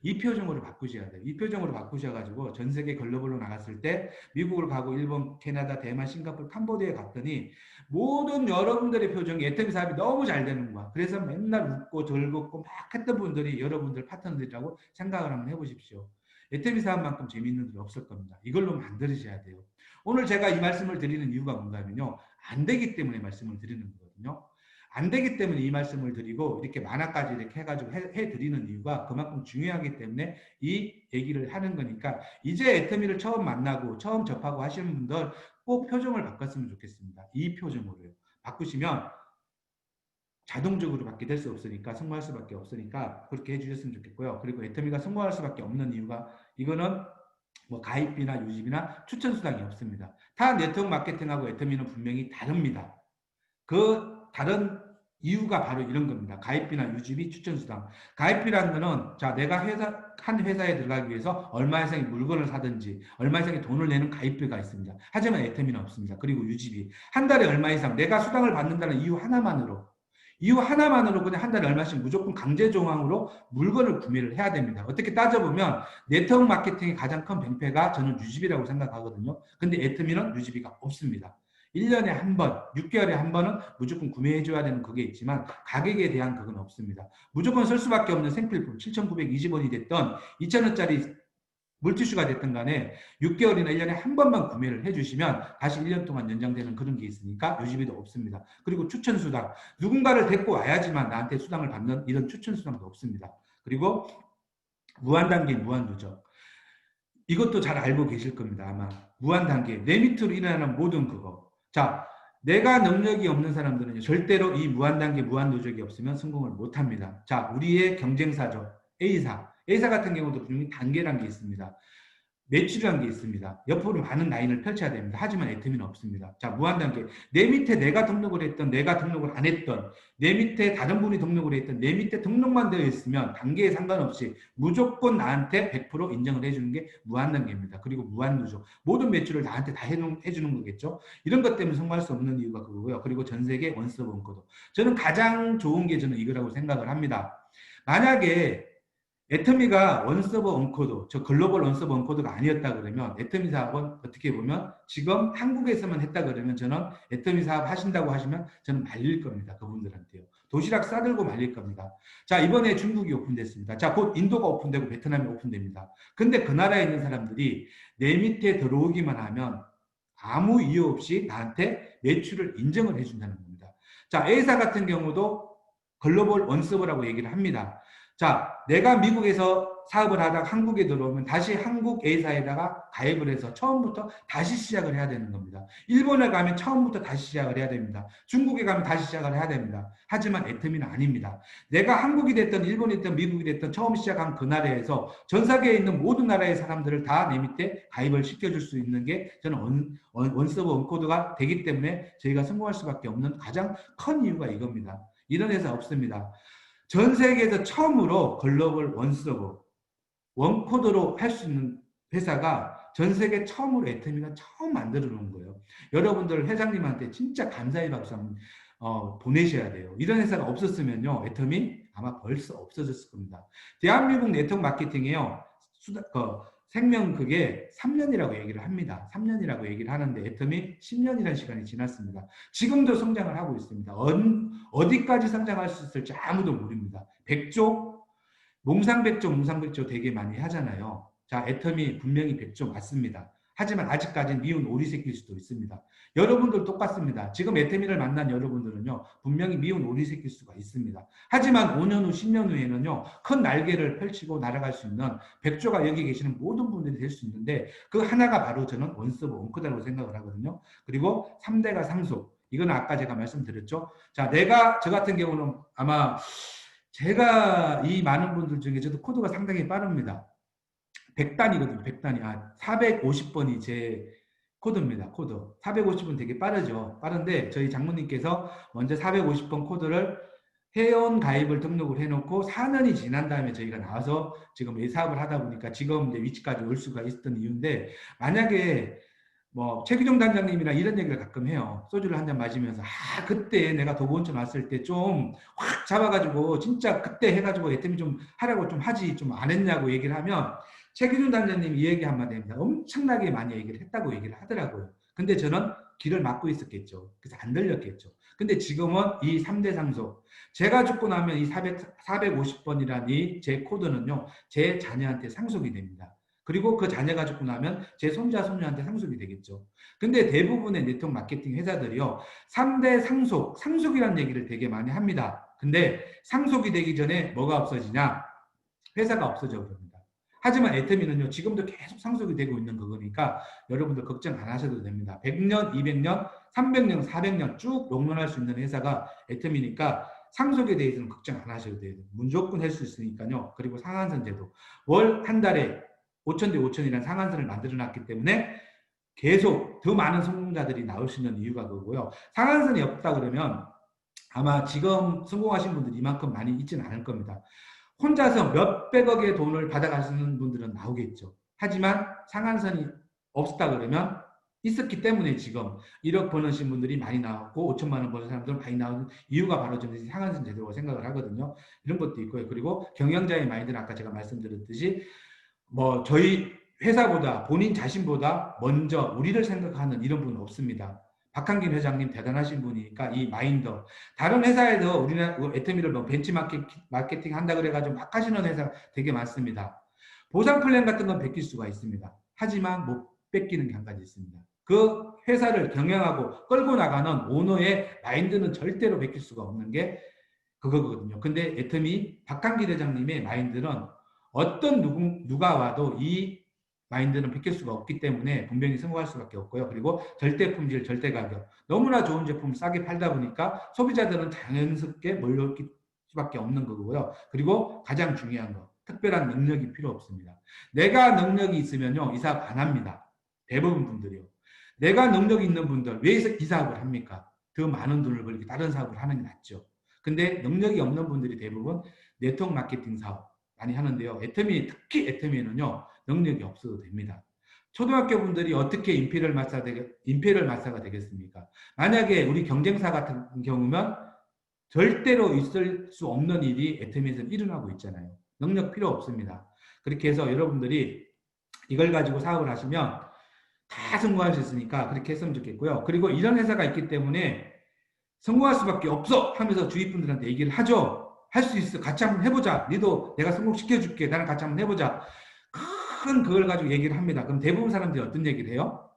이 표정으로 바꾸셔야 돼요. 이 표정으로 바꾸셔가지고 전 세계 글로벌로 나갔을 때 미국을 가고 일본, 캐나다, 대만, 싱가포르, 캄보디아에 갔더니 모든 여러분들의 표정이 애터미 사업이 너무 잘 되는 거야. 그래서 맨날 웃고 즐겁고 막 했던 분들이 여러분들 파트너들이라고 생각을 한번 해보십시오. 애터미 사업만큼 재미있는 일이 없을 겁니다. 이걸로 만들으셔야 돼요. 오늘 제가 이 말씀을 드리는 이유가 뭔가 하면요. 안 되기 때문에 말씀을 드리는 거거든요. 안 되기 때문에 이 말씀을 드리고 이렇게 만화까지 이렇게 해가지고 해드리는 이유가 그만큼 중요하기 때문에 이 얘기를 하는 거니까, 이제 애터미를 처음 만나고 처음 접하고 하시는 분들 꼭 표정을 바꿨으면 좋겠습니다. 이 표정으로요. 바꾸시면 자동적으로 받게 될 수 없으니까, 성공할 수밖에 없으니까 그렇게 해주셨으면 좋겠고요. 그리고 애터미가 성공할 수밖에 없는 이유가, 이거는 뭐 가입비나 유지비나 추천 수당이 없습니다. 타 네트워크 마케팅하고 애터미는 분명히 다릅니다. 그 다른 이유가 바로 이런 겁니다. 가입비나 유지비, 추천수당. 가입비라는 거는, 자, 내가 한 회사에 들어가기 위해서 얼마 이상의 물건을 사든지 얼마 이상의 돈을 내는 가입비가 있습니다. 하지만 애터미는 없습니다. 그리고 유지비. 한 달에 얼마 이상 내가 수당을 받는다는 이유 하나만으로 그냥 한 달에 얼마씩 무조건 강제 조항으로 물건을 구매를 해야 됩니다. 어떻게 따져보면 네트워크 마케팅의 가장 큰 병폐가 저는 유지비라고 생각하거든요. 근데 애터미는 유지비가 없습니다. 1년에 한 번, 6개월에 한 번은 무조건 구매해줘야 되는 그게 있지만 가격에 대한 그건 없습니다. 무조건 쓸 수밖에 없는 생필품 7,920원이 됐던 2,000원짜리 물티슈가 됐든 간에 6개월이나 1년에 한 번만 구매를 해주시면 다시 1년 동안 연장되는 그런 게 있으니까 유지비도 없습니다. 그리고 추천수당. 누군가를 데리고 와야지만 나한테 수당을 받는 이런 추천수당도 없습니다. 그리고 무한단계, 무한누적. 이것도 잘 알고 계실 겁니다. 아마 무한단계. 내 밑으로 일어나는 모든 그거. 자, 내가 능력이 없는 사람들은 절대로 이 무한단계, 무한누적이 없으면 성공을 못합니다. 자, 우리의 경쟁사죠. A사. A사 같은 경우도 분명히 단계라는 게 있습니다. 매출이라는 게 있습니다. 옆으로 많은 라인을 펼쳐야 됩니다. 하지만 애터미는 없습니다. 자, 무한단계. 내 밑에 내가 등록을 했던, 내가 등록을 안 했던, 내 밑에 다른 분이 등록을 했던, 내 밑에 등록만 되어 있으면 단계에 상관없이 무조건 나한테 100% 인정을 해주는 게 무한단계입니다. 그리고 무한누적. 모든 매출을 나한테 다 해주는 거겠죠. 이런 것 때문에 성공할 수 없는 이유가 그거고요. 그리고 전 세계 원스톱 원코드. 저는 가장 좋은 게 저는 이거라고 생각을 합니다. 만약에 애터미가 원서버 원코드, 저 글로벌 원서버 원코드가 아니었다 그러면 애터미 사업은 어떻게 보면 지금 한국에서만 했다 그러면 저는 애터미 사업 하신다고 하시면 저는 말릴 겁니다. 그분들한테요. 도시락 싸들고 말릴 겁니다. 자, 이번에 중국이 오픈됐습니다. 자, 곧 인도가 오픈되고 베트남이 오픈됩니다. 근데 그 나라에 있는 사람들이 내 밑에 들어오기만 하면 아무 이유 없이 나한테 매출을 인정을 해준다는 겁니다. 자, A사 같은 경우도 글로벌 원서버라고 얘기를 합니다. 자, 내가 미국에서 사업을 하다가 한국에 들어오면 다시 한국 A사에다가 가입을 해서 처음부터 다시 시작을 해야 되는 겁니다. 일본에 가면 처음부터 다시 시작을 해야 됩니다. 중국에 가면 다시 시작을 해야 됩니다. 하지만 애터미는 아닙니다. 내가 한국이 됐든 일본이 됐든 미국이 됐든 처음 시작한 그 나라에서 전 세계에 있는 모든 나라의 사람들을 다 내 밑에 가입을 시켜줄 수 있는 게 저는 원서브 원코드가 되기 때문에 저희가 성공할 수밖에 없는 가장 큰 이유가 이겁니다. 이런 회사 없습니다. 전 세계에서 처음으로 글로벌 원서브 원코드로 할 수 있는 회사가 전 세계 처음으로 애터미가 처음 만들어 놓은 거예요. 여러분들 회장님한테 진짜 감사의 박수 한번 보내셔야 돼요. 이런 회사가 없었으면요, 애터미 아마 벌써 없어졌을 겁니다. 대한민국 네트워크 마케팅에요, 생명 그게 3년이라고 얘기를 합니다. 3년이라고 얘기를 하는데 애터미 10년이라는 시간이 지났습니다. 지금도 성장을 하고 있습니다. 어디까지 성장할 수 있을지 아무도 모릅니다. 백조, 몽상백조 되게 많이 하잖아요. 자, 애터미 분명히 백조 맞습니다. 하지만 아직까지는 미운 오리 새끼일 수도 있습니다. 여러분들 똑같습니다. 지금 애터미를 만난 여러분들은요, 분명히 미운 오리 새끼일 수가 있습니다. 하지만 5년 후, 10년 후에는요, 큰 날개를 펼치고 날아갈 수 있는 백조가 여기 계시는 모든 분들이 될 수 있는데, 그 하나가 바로 저는 원서브 원코드라고 생각을 하거든요. 그리고 3대가 상속. 이건 아까 제가 말씀드렸죠. 자, 저 같은 경우는 아마 제가 이 많은 분들 중에 저도 코드가 상당히 빠릅니다. 100단이거든요. 100단이. 450번이 제 코드입니다. 코드. 450번 되게 빠르죠. 빠른데 저희 장모님께서 먼저 450번 코드를 회원 가입을 등록을 해놓고 4년이 지난 다음에 저희가 나와서 지금 이 사업을 하다 보니까 지금 이제 위치까지 올 수가 있었던 이유인데, 만약에 뭐 최규종 단장님이랑 이런 얘기를 가끔 해요. 소주를 한 잔 마시면서 그때 내가 도보온천 왔을 때 좀 확 잡아가지고 진짜 그때 해가지고 애터미 좀 하라고 좀 하지 좀 안 했냐고 얘기를 하면 최규종 단장님이 이 얘기 한마디 합니다. 엄청나게 많이 얘기를 했다고 얘기를 하더라고요. 근데 저는 길을 막고 있었겠죠. 그래서 안 들렸겠죠. 근데 지금은 이 3대 상속, 제가 죽고 나면 이 450번이라는 이 제 코드는요, 제 자녀한테 상속이 됩니다. 그리고 그 자녀가 죽고 나면 제 손자, 손녀한테 상속이 되겠죠. 근데 대부분의 네트워크 마케팅 회사들이요, 3대 상속, 상속이라는 얘기를 되게 많이 합니다. 근데 상속이 되기 전에 뭐가 없어지냐? 회사가 없어져 버립니다. 하지만 애터미는요, 지금도 계속 상속이 되고 있는 거니까 여러분들 걱정 안 하셔도 됩니다. 100년, 200년, 300년, 400년 쭉 롱런할 수 있는 회사가 애터미니까 상속에 대해서는 걱정 안 하셔도 돼요. 무조건 할 수 있으니까요. 그리고 상한선 제도. 월 한 달에 5,000대 5,000이라는 상한선을 만들어 놨기 때문에 계속 더 많은 성공자들이 나올 수 있는 이유가 그거고요. 상한선이 없다 그러면 아마 지금 성공하신 분들이 이만큼 많이 있지는 않을 겁니다. 혼자서 몇백억의 돈을 받아가시는 분들은 나오겠죠. 하지만 상한선이 없었다 그러면 있었기 때문에 지금 1억 버는 분들이 많이 나왔고 5천만 원 버는 사람들은 많이 나오는 이유가 바로 저는 상한선 제도라고 생각을 하거든요. 이런 것도 있고요. 그리고 경영자의 마인드는 아까 제가 말씀드렸듯이 뭐 저희 회사보다 본인 자신보다 먼저 우리를 생각하는 이런 분은 없습니다. 박한긴 회장님 대단하신 분이니까 이 마인드, 다른 회사에서 우리는 애터미를 뭐 벤치마케팅 한다 그래가지고 막 하시는 회사 되게 많습니다. 보상 플랜 같은 건 베낄 수가 있습니다. 하지만 못 뺏기는 게 한 가지 있습니다. 그 회사를 경영하고 끌고 나가는 오너의 마인드는 절대로 베낄 수가 없는 게 그거거든요. 근데 애터미 박한길 회장님의 마인드는 어떤 누가 와도 이 마인드는 베낄 수가 없기 때문에 분명히 성공할 수밖에 없고요. 그리고 절대 품질, 절대 가격. 너무나 좋은 제품을 싸게 팔다 보니까 소비자들은 자연스럽게 몰려올 수밖에 없는 거고요. 그리고 가장 중요한 거, 특별한 능력이 필요 없습니다. 내가 능력이 있으면요, 이 사업 안 합니다. 대부분 분들이요. 내가 능력이 있는 분들, 왜 이 사업을 합니까? 더 많은 돈을 벌기 다른 사업을 하는 게 낫죠. 근데 능력이 없는 분들이 대부분 네트워크 마케팅 사업 많이 하는데요. 애터미, 특히 애터미는요, 능력이 없어도 됩니다. 초등학교 분들이 어떻게 인페리얼 마스터가 되겠습니까? 만약에 우리 경쟁사 같은 경우면 절대로 있을 수 없는 일이 애터미에서 일어나고 있잖아요. 능력 필요 없습니다. 그렇게 해서 여러분들이 이걸 가지고 사업을 하시면 다 성공할 수 있으니까 그렇게 했으면 좋겠고요. 그리고 이런 회사가 있기 때문에 성공할 수밖에 없어 하면서 주위 분들한테 얘기를 하죠. 할 수 있어. 같이 한번 해보자. 니도 내가 성공시켜줄게. 나랑 같이 한번 해보자. 큰 그걸 가지고 얘기를 합니다. 그럼 대부분 사람들이 어떤 얘기를 해요?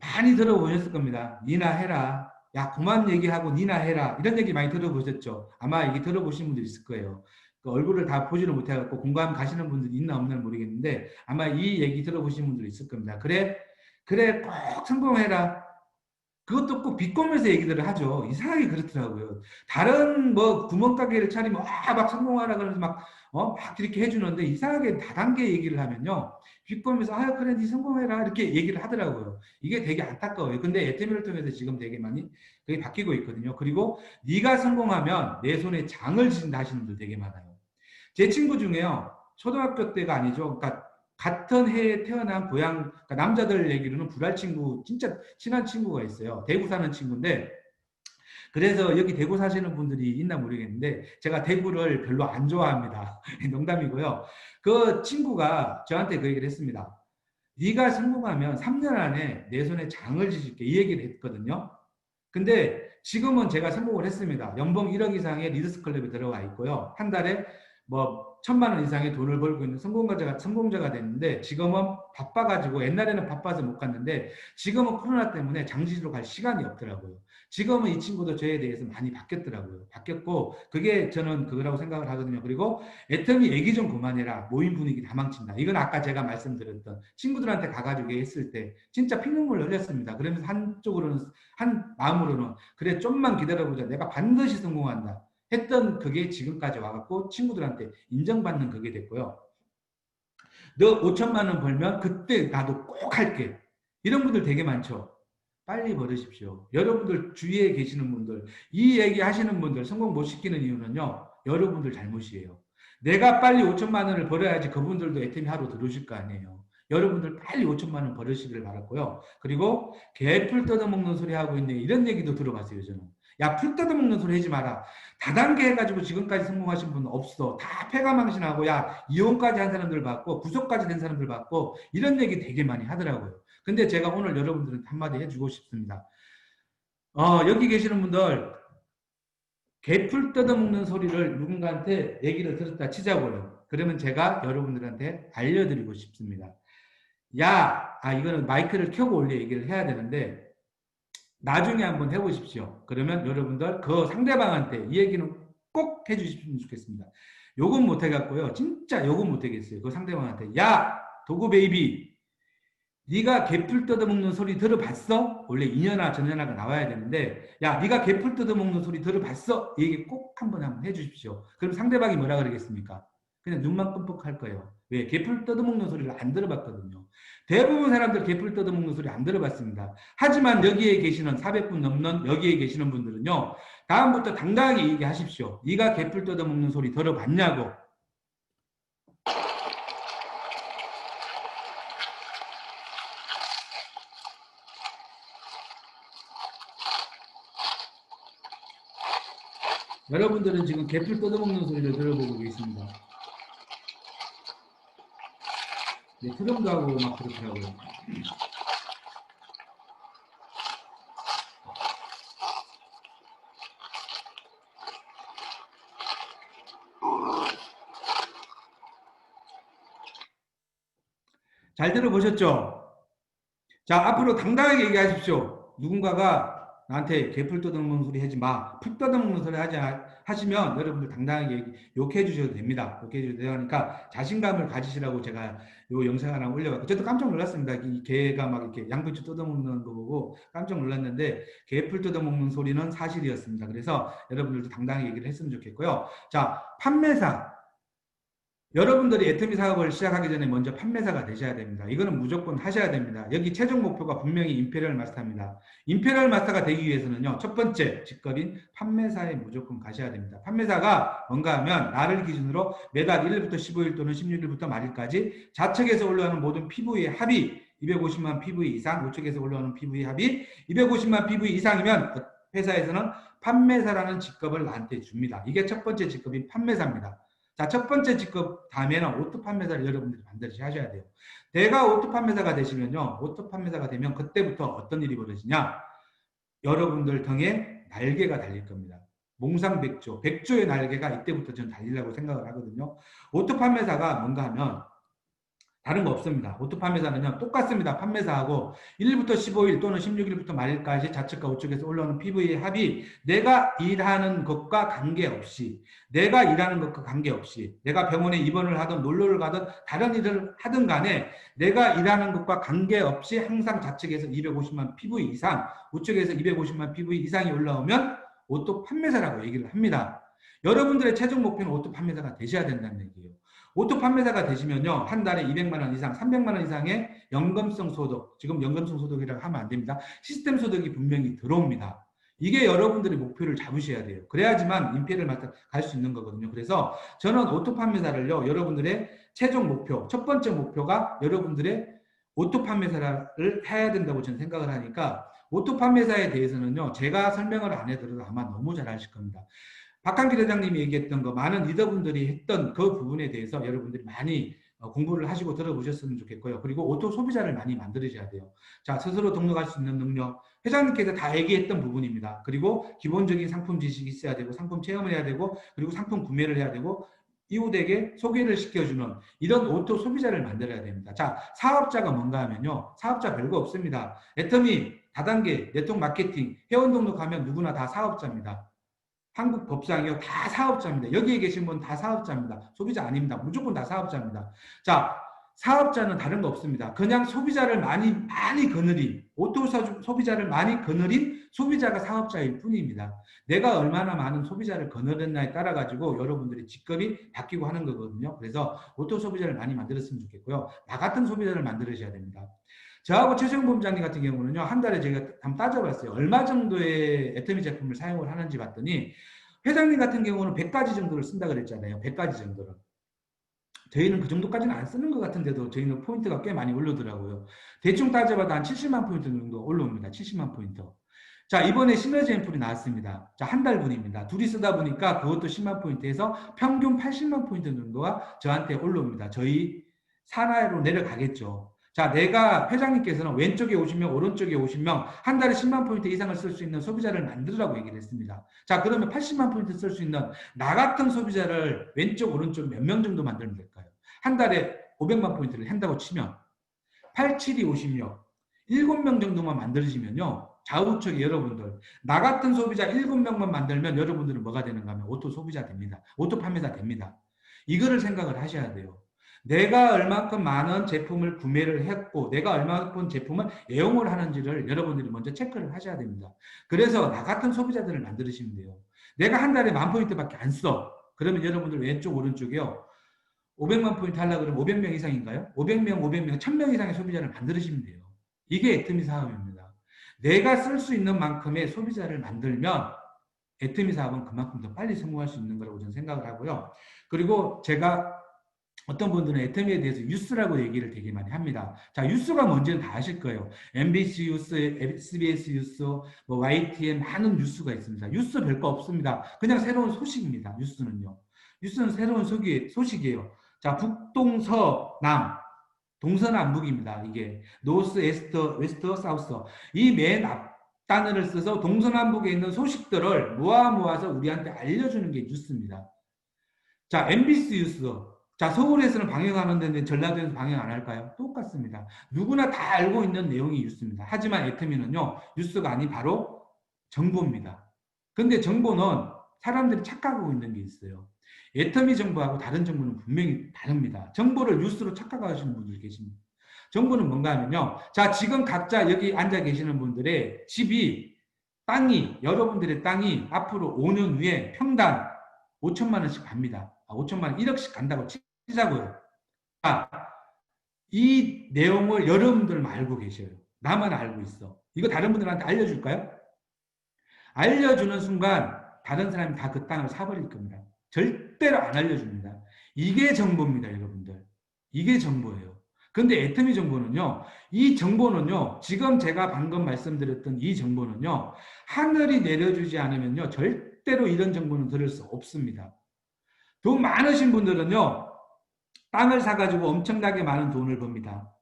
많이 들어보셨을 겁니다. 니나 해라. 야, 그만 얘기하고 니나 해라. 이런 얘기 많이 들어보셨죠? 아마 얘기 들어보신 분들 있을 거예요. 그 얼굴을 다 보지를 못해갖고 공감 가시는 분들이 있나 없나 모르겠는데 아마 이 얘기 들어보신 분들 있을 겁니다. 그래 꼭 성공해라. 그것도 꼭 비꼬면서 얘기들을 하죠. 이상하게 그렇더라고요. 다른 뭐 구멍가게를 차리면 막 성공하라 그러면서 막 이렇게 해주는데 이상하게 다단계 얘기를 하면요. 비꼬면서 그래 니 성공해라 이렇게 얘기를 하더라고요. 이게 되게 안타까워요. 근데 에테미를 통해서 지금 되게 많이 그게 바뀌고 있거든요. 그리고 네가 성공하면 내 손에 장을 지진다 하시는 분들 되게 많아요. 제 친구 중에요. 초등학교 때가 아니죠. 그러니까 같은 해에 태어난 그러니까 남자들 얘기로는 불알 친구, 진짜 친한 친구가 있어요. 대구 사는 친구인데, 그래서 여기 대구 사시는 분들이 있나 모르겠는데, 제가 대구를 별로 안 좋아합니다. 농담이고요. 그 친구가 저한테 그 얘기를 했습니다. 네가 성공하면 3년 안에 내 손에 장을 지질게. 이 얘기를 했거든요. 근데 지금은 제가 성공을 했습니다. 연봉 1억 이상의 리더스 클럽에 들어와 있고요. 한 달에 뭐 1,000만 원 이상의 돈을 벌고 있는 성공자가 됐는데 지금은 바빠가지고 옛날에는 바빠서 못 갔는데 지금은 코로나 때문에 장지로 갈 시간이 없더라고요. 지금은 이 친구도 저에 대해서 많이 바뀌었더라고요. 바뀌었고 그게 저는 그거라고 생각을 하거든요. 그리고 애터미 얘기 좀 그만해라. 모임 분위기 다 망친다. 이건 아까 제가 말씀드렸던 친구들한테 가가지고 했을 때 진짜 피눈물 흘렸습니다. 그러면서 한쪽으로는 한 마음으로는 그래 좀만 기다려보자. 내가 반드시 성공한다. 했던 그게 지금까지 와갖고 친구들한테 인정받는 그게 됐고요. 너 5천만 원 벌면 그때 나도 꼭 할게. 이런 분들 되게 많죠. 빨리 벌으십시오. 여러분들 주위에 계시는 분들, 이 얘기 하시는 분들 성공 못 시키는 이유는요. 여러분들 잘못이에요. 내가 빨리 5천만 원을 벌어야지 그분들도 애템이 하러 들어오실 거 아니에요. 여러분들 빨리 5천만 원 벌으시길 바랐고요. 그리고 개풀 뜯어먹는 소리 하고 있네. 이런 얘기도 들어봤어요. 저는. 야, 풀 뜯어먹는 소리 하지 마라. 다단계 해가지고 지금까지 성공하신 분 없어. 다 패가망신하고 야 이혼까지 한 사람들 봤고 구속까지 된 사람들 봤고 이런 얘기 되게 많이 하더라고요. 근데 제가 오늘 여러분들한테 한마디 해주고 싶습니다. 여기 계시는 분들 개풀 뜯어먹는 소리를 누군가한테 얘기를 들었다 치자고요. 그러면 제가 여러분들한테 알려드리고 싶습니다. 이거는 마이크를 켜고 원래 얘기를 해야 되는데 나중에 한번 해보십시오. 그러면 여러분들 그 상대방한테 이 얘기는 꼭 해주시면 좋겠습니다. 욕은 못해갖고요. 진짜 욕은 못하겠어요. 그 상대방한테 야 도구 베이비 네가 개풀 뜯어먹는 소리 들어봤어? 원래 2년아 전년아가 나와야 되는데 야 네가 개풀 뜯어먹는 소리 들어봤어? 이 얘기 꼭 한번 해주십시오. 그럼 상대방이 뭐라 그러겠습니까? 그냥 눈만 끔뻑할 거예요. 왜? 개풀 뜯어먹는 소리를 안 들어봤거든요. 대부분 사람들 개풀 뜯어먹는 소리 안 들어봤습니다. 하지만 여기에 계시는 400분 넘는 여기에 계시는 분들은요. 다음부터 당당하게 얘기하십시오. 네가 개풀 뜯어먹는 소리 들어봤냐고. 여러분들은 지금 개풀 뜯어먹는 소리를 들어보고 계십니다. 네, 트럼도 하고 막 그렇더라고요. 잘 들어보셨죠? 자, 앞으로 당당하게 얘기하십시오. 누군가가 나한테 개풀 뜯어먹는 소리 하지 마. 풀 뜯어먹는 소리 하시면 여러분들 당당하게 욕해 주셔도 됩니다. 욕해 주셔도 되니까 자신감을 가지시라고 제가 요 영상 하나 올려봤고 저도 깜짝 놀랐습니다. 이 개가 막 이렇게 양배추 뜯어먹는 거 보고 깜짝 놀랐는데 개풀 뜯어먹는 소리는 사실이었습니다. 그래서 여러분들도 당당하게 얘기를 했으면 좋겠고요. 자, 판매사. 여러분들이 애터미 사업을 시작하기 전에 먼저 판매사가 되셔야 됩니다. 이거는 무조건 하셔야 됩니다. 여기 최종 목표가 분명히 임페리얼 마스터입니다. 임페리얼 마스터가 되기 위해서는요. 첫 번째 직업인 판매사에 무조건 가셔야 됩니다. 판매사가 뭔가 하면 나를 기준으로 매달 1일부터 15일 또는 16일부터 말일까지 좌측에서 올라오는 모든 PV의 합이 250만 PV 이상, 우측에서 올라오는 PV 합이 250만 PV 이상이면 회사에서는 판매사라는 직업을 나한테 줍니다. 이게 첫 번째 직업인 판매사입니다. 자, 첫 번째 직업 다음에는 오토 판매사를 여러분들이 반드시 하셔야 돼요. 내가 오토 판매사가 되시면요. 오토 판매사가 되면 그때부터 어떤 일이 벌어지냐. 여러분들 등에 날개가 달릴 겁니다. 몽상백조, 백조의 날개가 이때부터 저는 달리려고 생각을 하거든요. 오토 판매사가 뭔가 하면 다른 거 없습니다. 오토 판매사는요, 똑같습니다. 판매사하고 1일부터 15일 또는 16일부터 말일까지 좌측과 우측에서 올라오는 PV 합이 내가 일하는 것과 관계없이, 내가 병원에 입원을 하든 놀러를 가든 다른 일을 하든 간에 내가 일하는 것과 관계없이 항상 좌측에서 250만 PV 이상, 우측에서 250만 PV 이상이 올라오면 오토 판매사라고 얘기를 합니다. 여러분들의 최종 목표는 오토 판매사가 되셔야 된다는 얘기예요. 오토 판매사가 되시면요, 한 달에 200만 원 이상, 300만 원 이상의 연금성 소득, 지금 연금성 소득이라고 하면 안 됩니다. 시스템 소득이 분명히 들어옵니다. 이게 여러분들의 목표를 잡으셔야 돼요. 그래야지만 임페를 갈 수 있는 거거든요. 그래서 저는 오토 판매사를요, 여러분들의 최종 목표, 첫 번째 목표가 여러분들의 오토 판매사를 해야 된다고 저는 생각을 하니까, 오토 판매사에 대해서는요, 제가 설명을 안 해드려도 아마 너무 잘 아실 겁니다. 박한길 회장님이 얘기했던 거, 많은 리더분들이 했던 그 부분에 대해서 여러분들이 많이 공부를 하시고 들어보셨으면 좋겠고요. 그리고 오토 소비자를 많이 만들어줘야 돼요. 자, 스스로 등록할 수 있는 능력, 회장님께서 다 얘기했던 부분입니다. 그리고 기본적인 상품 지식이 있어야 되고, 상품 체험을 해야 되고, 그리고 상품 구매를 해야 되고, 이웃에게 소개를 시켜주는 이런 오토 소비자를 만들어야 됩니다. 자, 사업자가 뭔가 하면요, 사업자 별거 없습니다. 애터미, 다단계, 네트워크 마케팅, 회원 등록하면 누구나 다 사업자입니다. 한국 법상이요, 다 사업자입니다. 여기에 계신 분 다 사업자입니다. 소비자 아닙니다. 무조건 다 사업자입니다. 자, 사업자는 다른 거 없습니다. 그냥 소비자를 많이 거느린, 오토 소비자를 많이 거느린 소비자가 사업자일 뿐입니다. 내가 얼마나 많은 소비자를 거느렸나에 따라 가지고 여러분들의 직급이 바뀌고 하는 거거든요. 그래서 오토 소비자를 많이 만들었으면 좋겠고요. 나 같은 소비자를 만들으셔야 됩니다. 저하고 최재형 본부장님 같은 경우는요, 한 달에 제가 한번 따져봤어요. 얼마 정도의 애터미 제품을 사용을 하는지 봤더니, 회장님 같은 경우는 100가지 정도를 쓴다 그랬잖아요. 100가지 정도를. 저희는 그 정도까지는 안 쓰는 것 같은데도 저희는 포인트가 꽤 많이 오르더라고요. 대충 따져봐도 한 70만 포인트 정도 올라옵니다. 70만 포인트. 자, 이번에 시너지 앰플이 나왔습니다. 자, 한 달분입니다. 둘이 쓰다 보니까 그것도 10만 포인트에서 평균 80만 포인트 정도가 저한테 올라옵니다. 저희 산하로 내려가겠죠. 자, 내가 회장님께서는 왼쪽에 50명, 오른쪽에 50명, 한 달에 10만 포인트 이상을 쓸 수 있는 소비자를 만들으라고 얘기를 했습니다. 자, 그러면 80만 포인트 쓸 수 있는 나 같은 소비자를 왼쪽, 오른쪽 몇 명 정도 만들면 될까요? 한 달에 500만 포인트를 한다고 치면 8, 7이 50명, 7명 정도만 만들어지면요, 좌우측에 여러분들, 나 같은 소비자 7명만 만들면 여러분들은 뭐가 되는가 하면 오토 소비자 됩니다. 오토 판매자 됩니다. 이거를 생각을 하셔야 돼요. 내가 얼마큼 많은 제품을 구매를 했고, 내가 얼마큼 제품을 애용을 하는지를 여러분들이 먼저 체크를 하셔야 됩니다. 그래서 나 같은 소비자들을 만드시면 돼요. 내가 한 달에 10,000포인트밖에 안 써. 그러면 여러분들 왼쪽, 오른쪽이요, 500만 포인트 하려고 그러면 500명 이상인가요? 500명, 1000명 이상의 소비자를 만드시면 돼요. 이게 애터미 사업입니다. 내가 쓸 수 있는 만큼의 소비자를 만들면 애터미 사업은 그만큼 더 빨리 성공할 수 있는 거라고 저는 생각을 하고요. 그리고 제가 어떤 분들은 애터미에 대해서 뉴스라고 얘기를 되게 많이 합니다. 자, 뉴스가 뭔지는 다 아실 거예요. MBC 뉴스, SBS 뉴스, 뭐 YTN 많은 뉴스가 있습니다. 뉴스 별거 없습니다. 그냥 새로운 소식입니다. 뉴스는요. 뉴스는 새로운 소식이에요. 자, 북동서남, 동서남북입니다. 이게 노스, 웨스트, 사우스. 이 맨 앞단어를 써서 동서남북에 있는 소식들을 모아서 우리한테 알려주는 게 뉴스입니다. 자, MBC 뉴스. 자, 서울에서는 방영하는데 전라도에서 방영 안 할까요? 똑같습니다. 누구나 다 알고 있는 내용이 뉴스입니다. 하지만 애터미는요, 뉴스가 아닌 바로 정보입니다. 근데 정보는 사람들이 착각하고 있는 게 있어요. 애터미 정보하고 다른 정보는 분명히 다릅니다. 정보를 뉴스로 착각하시는 분들이 계십니다. 정보는 뭔가 하면요, 자, 지금 각자 여기 앉아 계시는 분들의 집이, 여러분들의 땅이 앞으로 5년 후에 평당 5천만 원씩 갑니다. 5천만 원, 1억씩 간다고 치자고요. 자, 이 내용을 여러분들만 알고 계셔요. 나만 알고 있어. 이거 다른 분들한테 알려줄까요? 알려주는 순간 다른 사람이 다 그 땅을 사버릴 겁니다. 절대로 안 알려줍니다. 이게 정보입니다, 여러분들. 이게 정보예요. 근데 애터미 정보는요, 이 정보는요, 지금 제가 방금 말씀드렸던 이 정보는요, 하늘이 내려주지 않으면요, 절대로 이런 정보는 들을 수 없습니다. 돈 많으신 분들은요, 땅을 사가지고 엄청나게 많은 돈을 법니다.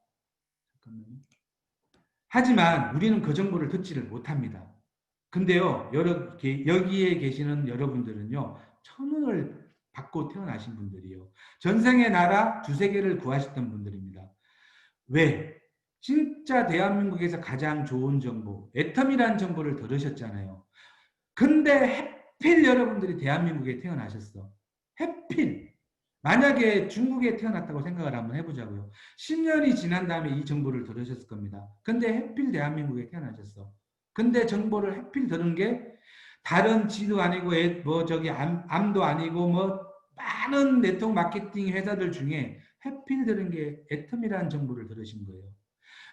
하지만 우리는 그 정보를 듣지를 못합니다. 근데요, 여기에 계시는 여러분들은요, 1,000원을 받고 태어나신 분들이요. 전생의 나라 두세 개를 구하셨던 분들입니다. 왜? 진짜 대한민국에서 가장 좋은 정보, 애텀이라는 정보를 들으셨잖아요. 근데 해필 여러분들이 대한민국에 태어나셨어. 해필. 만약에 중국에 태어났다고 생각을 한번 해보자고요. 10년이 지난 다음에 이 정보를 들으셨을 겁니다. 근데 해필 대한민국에 태어나셨어. 근데 정보를 해필 들은 게 다른 지도 아니고 암도 아니고 뭐 많은 네트워크 마케팅 회사들 중에 해필 들은 게 애텀이라는 정보를 들으신 거예요.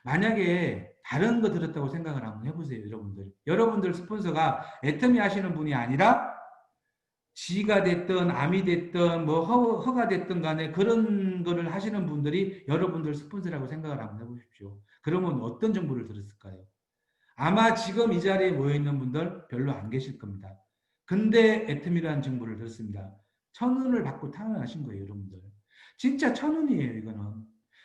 만약에 다른 거 들었다고 생각을 한번 해보세요, 여러분들. 여러분들 스폰서가 애터미 하시는 분이 아니라 지가 됐든 암이 됐든 뭐 허가 됐든 간에 그런 거를 하시는 분들이 여러분들 스폰서라고 생각을 한번 해보십시오. 그러면 어떤 정보를 들었을까요? 아마 지금 이 자리에 모여있는 분들 별로 안 계실 겁니다. 근데 애터미라는 정보를 들었습니다. 1,000원을 받고 태어나신 거예요, 여러분들. 진짜 1,000원이에요, 이거는.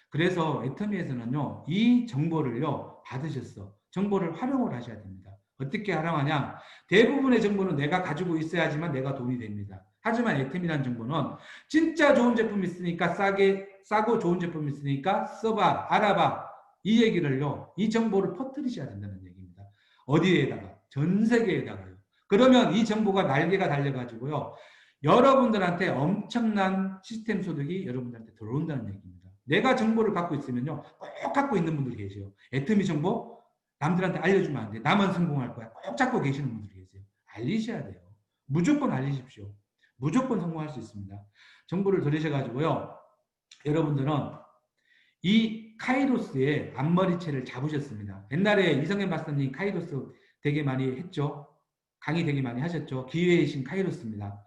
그래서 애터미에서는요, 이 정보를요, 받으셨어. 정보를 활용을 하셔야 됩니다. 어떻게 활용하냐? 대부분의 정보는 내가 가지고 있어야지만 내가 돈이 됩니다. 하지만 애터미라는 정보는 진짜 좋은 제품 있으니까 싸고 좋은 제품 있으니까 써봐, 알아봐. 이 얘기를요, 이 정보를 퍼뜨리셔야 된다는 얘기입니다. 어디에다가? 전 세계에다가요. 그러면 이 정보가 날개가 달려가지고요, 여러분들한테 엄청난 시스템 소득이 여러분들한테 들어온다는 얘기입니다. 내가 정보를 갖고 있으면요, 꼭 갖고 있는 분들이 계세요. 애터미 정보 남들한테 알려주면 안 돼. 나만 성공할 거야. 꼭 잡고 계시는 분들이 계세요. 알리셔야 돼요. 무조건 알리십시오. 무조건 성공할 수 있습니다. 정보를 들으셔가지고요, 여러분들은 이 카이로스의 앞머리채를 잡으셨습니다. 옛날에 이성현 박사님 카이로스 되게 많이 했죠. 강의 되게 많이 하셨죠. 기회의 신 카이로스입니다.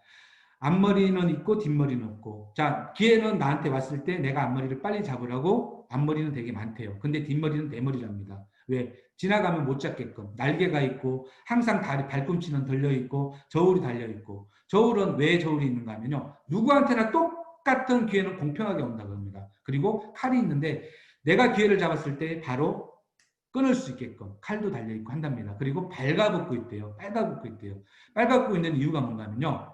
앞머리는 있고 뒷머리는 없고. 자, 기회는 나한테 왔을 때 내가 앞머리를 빨리 잡으라고. 앞머리는 되게 많대요. 근데 뒷머리는 내 머리랍니다. 왜? 지나가면 못 잡게끔 날개가 있고 항상 다리 발꿈치는 들려있고 저울이 달려있고. 저울은 왜 저울이 있는가 하면요, 누구한테나 똑같은 기회는 공평하게 온다고 합니다. 그리고 칼이 있는데 내가 기회를 잡았을 때 바로 끊을 수 있게끔 칼도 달려있고 한답니다. 그리고 빨가벗고 있대요. 빨가벗고 있대요. 빨가벗고 있는 이유가 뭔가 하면요,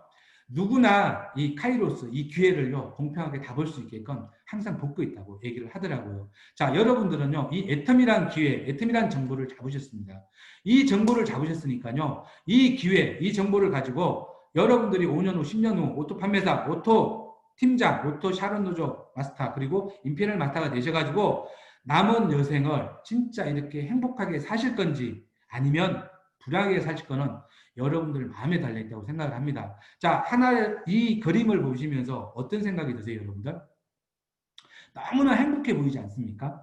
누구나 이 카이로스, 이 기회를요, 공평하게 다 볼 수 있게끔 항상 벗고 있다고 얘기를 하더라고요. 자, 여러분들은요, 이 애텀이란 기회, 애텀이란 정보를 잡으셨습니다. 이 정보를 잡으셨으니까요, 이 기회, 이 정보를 가지고 여러분들이 5년 후, 10년 후 오토 판매사, 오토 팀장, 오토 샤론 노조 마스터, 그리고 인피니얼 마스터가 되셔가지고 남은 여생을 진짜 이렇게 행복하게 사실 건지 아니면 불행하게 사실 거는 여러분들 마음에 달려있다고 생각을 합니다. 자, 이 그림을 보시면서 어떤 생각이 드세요, 여러분들? 너무나 행복해 보이지 않습니까?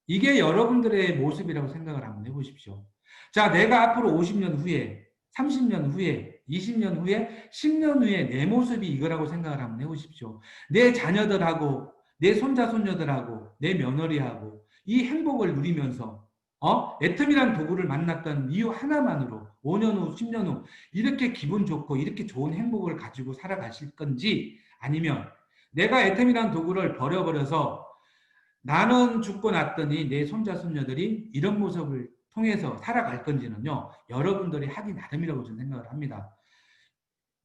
이게 여러분들의 모습이라고 생각을 한번 해보십시오. 자, 내가 앞으로 50년 후에, 30년 후에, 20년 후에, 10년 후에 내 모습이 이거라고 생각을 한번 해보십시오. 내 자녀들하고, 내 손자, 손녀들하고, 내 며느리하고 이 행복을 누리면서 애텀이란 도구를 만났던 이유 하나만으로 5년 후, 10년 후 이렇게 기분 좋고 이렇게 좋은 행복을 가지고 살아가실 건지, 아니면 내가 애텀이란 도구를 버려버려서 나는 죽고 났더니 내 손자, 손녀들이 이런 모습을 통해서 살아갈 건지는요, 여러분들이 하기 나름이라고 저는 생각을 합니다.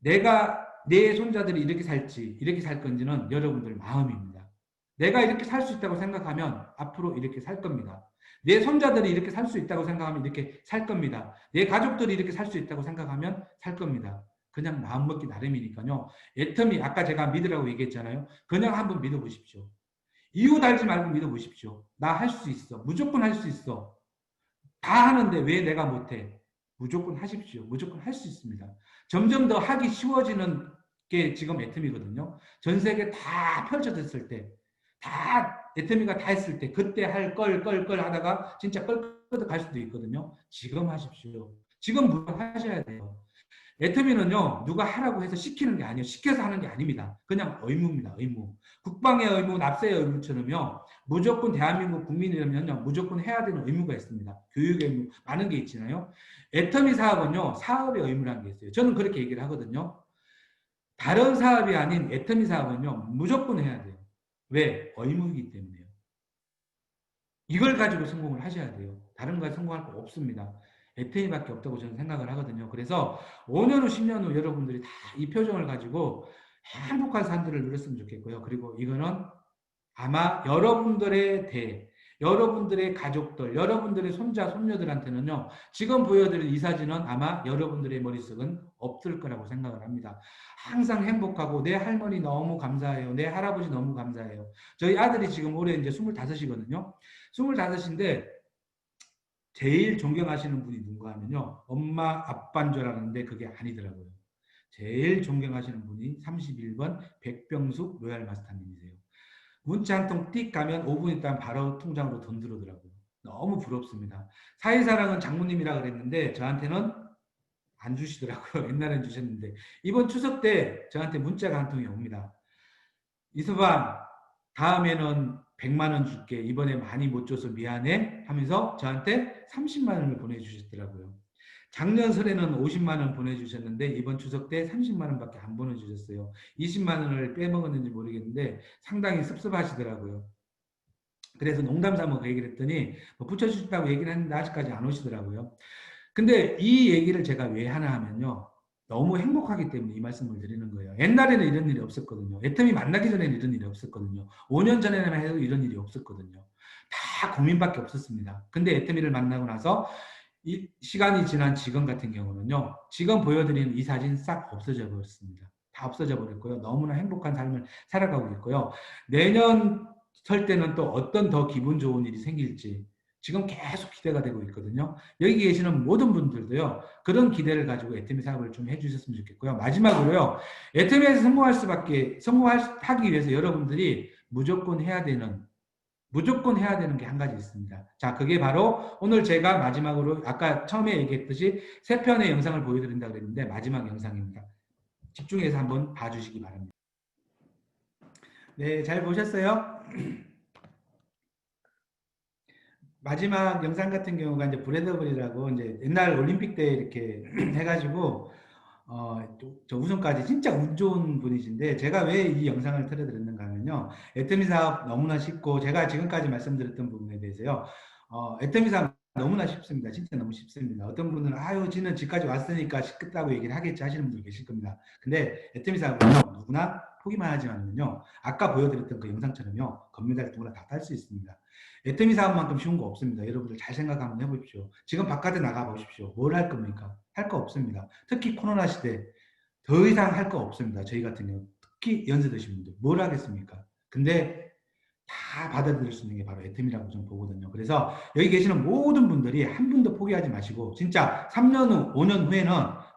내 손자들이 이렇게 살지, 이렇게 살 건지는 여러분들 마음입니다. 내가 이렇게 살 수 있다고 생각하면 앞으로 이렇게 살 겁니다. 내 손자들이 이렇게 살 수 있다고 생각하면 이렇게 살 겁니다. 내 가족들이 이렇게 살 수 있다고 생각하면 살 겁니다. 그냥 마음먹기 나름이니까요. 애텀이 아까 제가 믿으라고 얘기했잖아요. 그냥 한번 믿어보십시오. 이유 달지 말고 믿어보십시오. 나 할 수 있어. 무조건 할 수 있어. 다 하는데 왜 내가 못해? 무조건 하십시오. 무조건 할 수 있습니다. 점점 더 하기 쉬워지는 게 지금 애텀이거든요. 전 세계 다 펼쳐졌을 때, 다 애터미가 다 했을 때 그때 할 걸 하다가 진짜 껄끄덕 갈 수도 있거든요. 지금 하십시오. 지금 무조건 하셔야 돼요. 애터미는요, 누가 하라고 해서 시키는 게 아니에요. 시켜서 하는 게 아닙니다. 그냥 의무입니다. 의무. 국방의 의무, 납세의 의무처럼요, 무조건 대한민국 국민이라면요, 무조건 해야 되는 의무가 있습니다. 교육의 의무, 많은 게 있잖아요. 애터미 사업은요, 사업의 의무라는 게 있어요. 저는 그렇게 얘기를 하거든요. 다른 사업이 아닌 애터미 사업은요, 무조건 해야 돼요. 왜? 의무이기 때문에요. 이걸 가지고 성공을 하셔야 돼요. 다른 거에 성공할 거 없습니다. 애터미밖에 없다고 저는 생각을 하거든요. 그래서 5년 후, 10년 후 여러분들이 다 이 표정을 가지고 행복한 삶들을 누렸으면 좋겠고요. 그리고 이거는 아마 여러분들의 여러분들의 가족들, 여러분들의 손자, 손녀들한테는요, 지금 보여드린 이 사진은 아마 여러분들의 머릿속은 없을 거라고 생각을 합니다. 항상 행복하고 내 할머니 너무 감사해요. 내 할아버지 너무 감사해요. 저희 아들이 지금 올해 이제 25이거든요. 25인데 제일 존경하시는 분이 누군가 하면요. 엄마, 아빠인 줄 알았는데 그게 아니더라고요. 제일 존경하시는 분이 31번 백병숙 로얄 마스터님이세요. 문자 한 통 띡 가면 5분 있다면 바로 통장으로 돈 들어오더라고요. 너무 부럽습니다. 사회사랑은 장모님이라 그랬는데 저한테는 안 주시더라고요. 옛날엔 주셨는데 이번 추석 때 저한테 문자가 한 통이 옵니다. 이수방 다음에는 100만 원 줄게. 이번에 많이 못 줘서 미안해 하면서 저한테 30만 원을 보내주셨더라고요. 작년 설에는 50만 원 보내주셨는데 이번 추석 때 30만 원밖에 안 보내주셨어요. 20만 원을 빼먹었는지 모르겠는데 상당히 섭섭하시더라고요. 그래서 농담 삼아 그 얘기를 했더니 뭐 붙여주신다고 얘기를 했는데 아직까지 안 오시더라고요. 근데 이 얘기를 제가 왜 하나 하면요. 너무 행복하기 때문에 이 말씀을 드리는 거예요. 옛날에는 이런 일이 없었거든요. 애터미 만나기 전에는 이런 일이 없었거든요. 5년 전에는 해도 이런 일이 없었거든요. 다 고민밖에 없었습니다. 근데 애터미를 만나고 나서 이 시간이 지난 지금 같은 경우는요. 지금 보여드리는 이 사진 싹 없어져 버렸습니다. 다 없어져 버렸고요. 너무나 행복한 삶을 살아가고 있고요. 내년 설 때는 또 어떤 더 기분 좋은 일이 생길지 지금 계속 기대가 되고 있거든요. 여기 계시는 모든 분들도요. 그런 기대를 가지고 애터미 사업을 좀 해주셨으면 좋겠고요. 마지막으로요. 애터미에서 성공하기 위해서 여러분들이 무조건 해야 되는 게 한 가지 있습니다. 자, 그게 바로 오늘 제가 마지막으로 아까 처음에 얘기했듯이 3편의 영상을 보여드린다고 그랬는데 마지막 영상입니다. 집중해서 한번 봐주시기 바랍니다. 네, 잘 보셨어요? 마지막 영상 같은 경우가 이제 브래더블이라고 이제 옛날 올림픽 때 이렇게 해가지고 저 우승까지 진짜 운 좋은 분이신데 제가 왜 이 영상을 틀어드렸는가 하면요. 애터미 사업 너무나 쉽고 제가 지금까지 말씀드렸던 부분에 대해서요. 애터미 사업 너무나 쉽습니다. 진짜 너무 쉽습니다. 어떤 분들은 아유 지는 집까지 왔으니까 쉽겠다고 얘기를 하겠지 하시는 분들 계실 겁니다. 근데 애터미 사업은 누구나 포기만 하지만요. 아까 보여드렸던 그 영상처럼요. 금메달 누구나 다 딸 수 있습니다. 애터미 사업만큼 쉬운 거 없습니다. 여러분들 잘 생각 한번 해보십시오. 지금 바깥에 나가보십시오. 뭘 할 겁니까? 할 거 없습니다. 특히 코로나 시대 더 이상 할 거 없습니다. 저희 같은 경우 특히 연세 드신 분들 뭘 하겠습니까? 근데 다 받아들일 수 있는 게 바로 애터미라고 좀 보거든요. 그래서 여기 계시는 모든 분들이 한 분도 포기하지 마시고 진짜 3년 후, 5년 후에는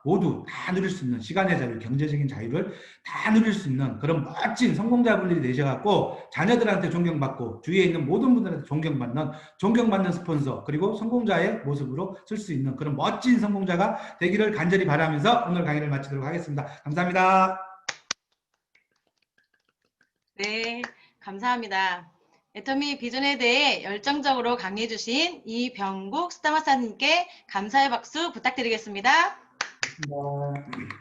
모두 다 누릴 수 있는 시간의 자유, 경제적인 자유를 다 누릴 수 있는 그런 멋진 성공자분들이 되셔갖고 자녀들한테 존경받고 주위에 있는 모든 분들한테 존경받는 스폰서 그리고 성공자의 모습으로 쓸 수 있는 그런 멋진 성공자가 되기를 간절히 바라면서 오늘 강의를 마치도록 하겠습니다. 감사합니다. 네, 감사합니다. 애터미 비전에 대해 열정적으로 강의해 주신 이병국 스타마스터님께 감사의 박수 부탁드리겠습니다. 네.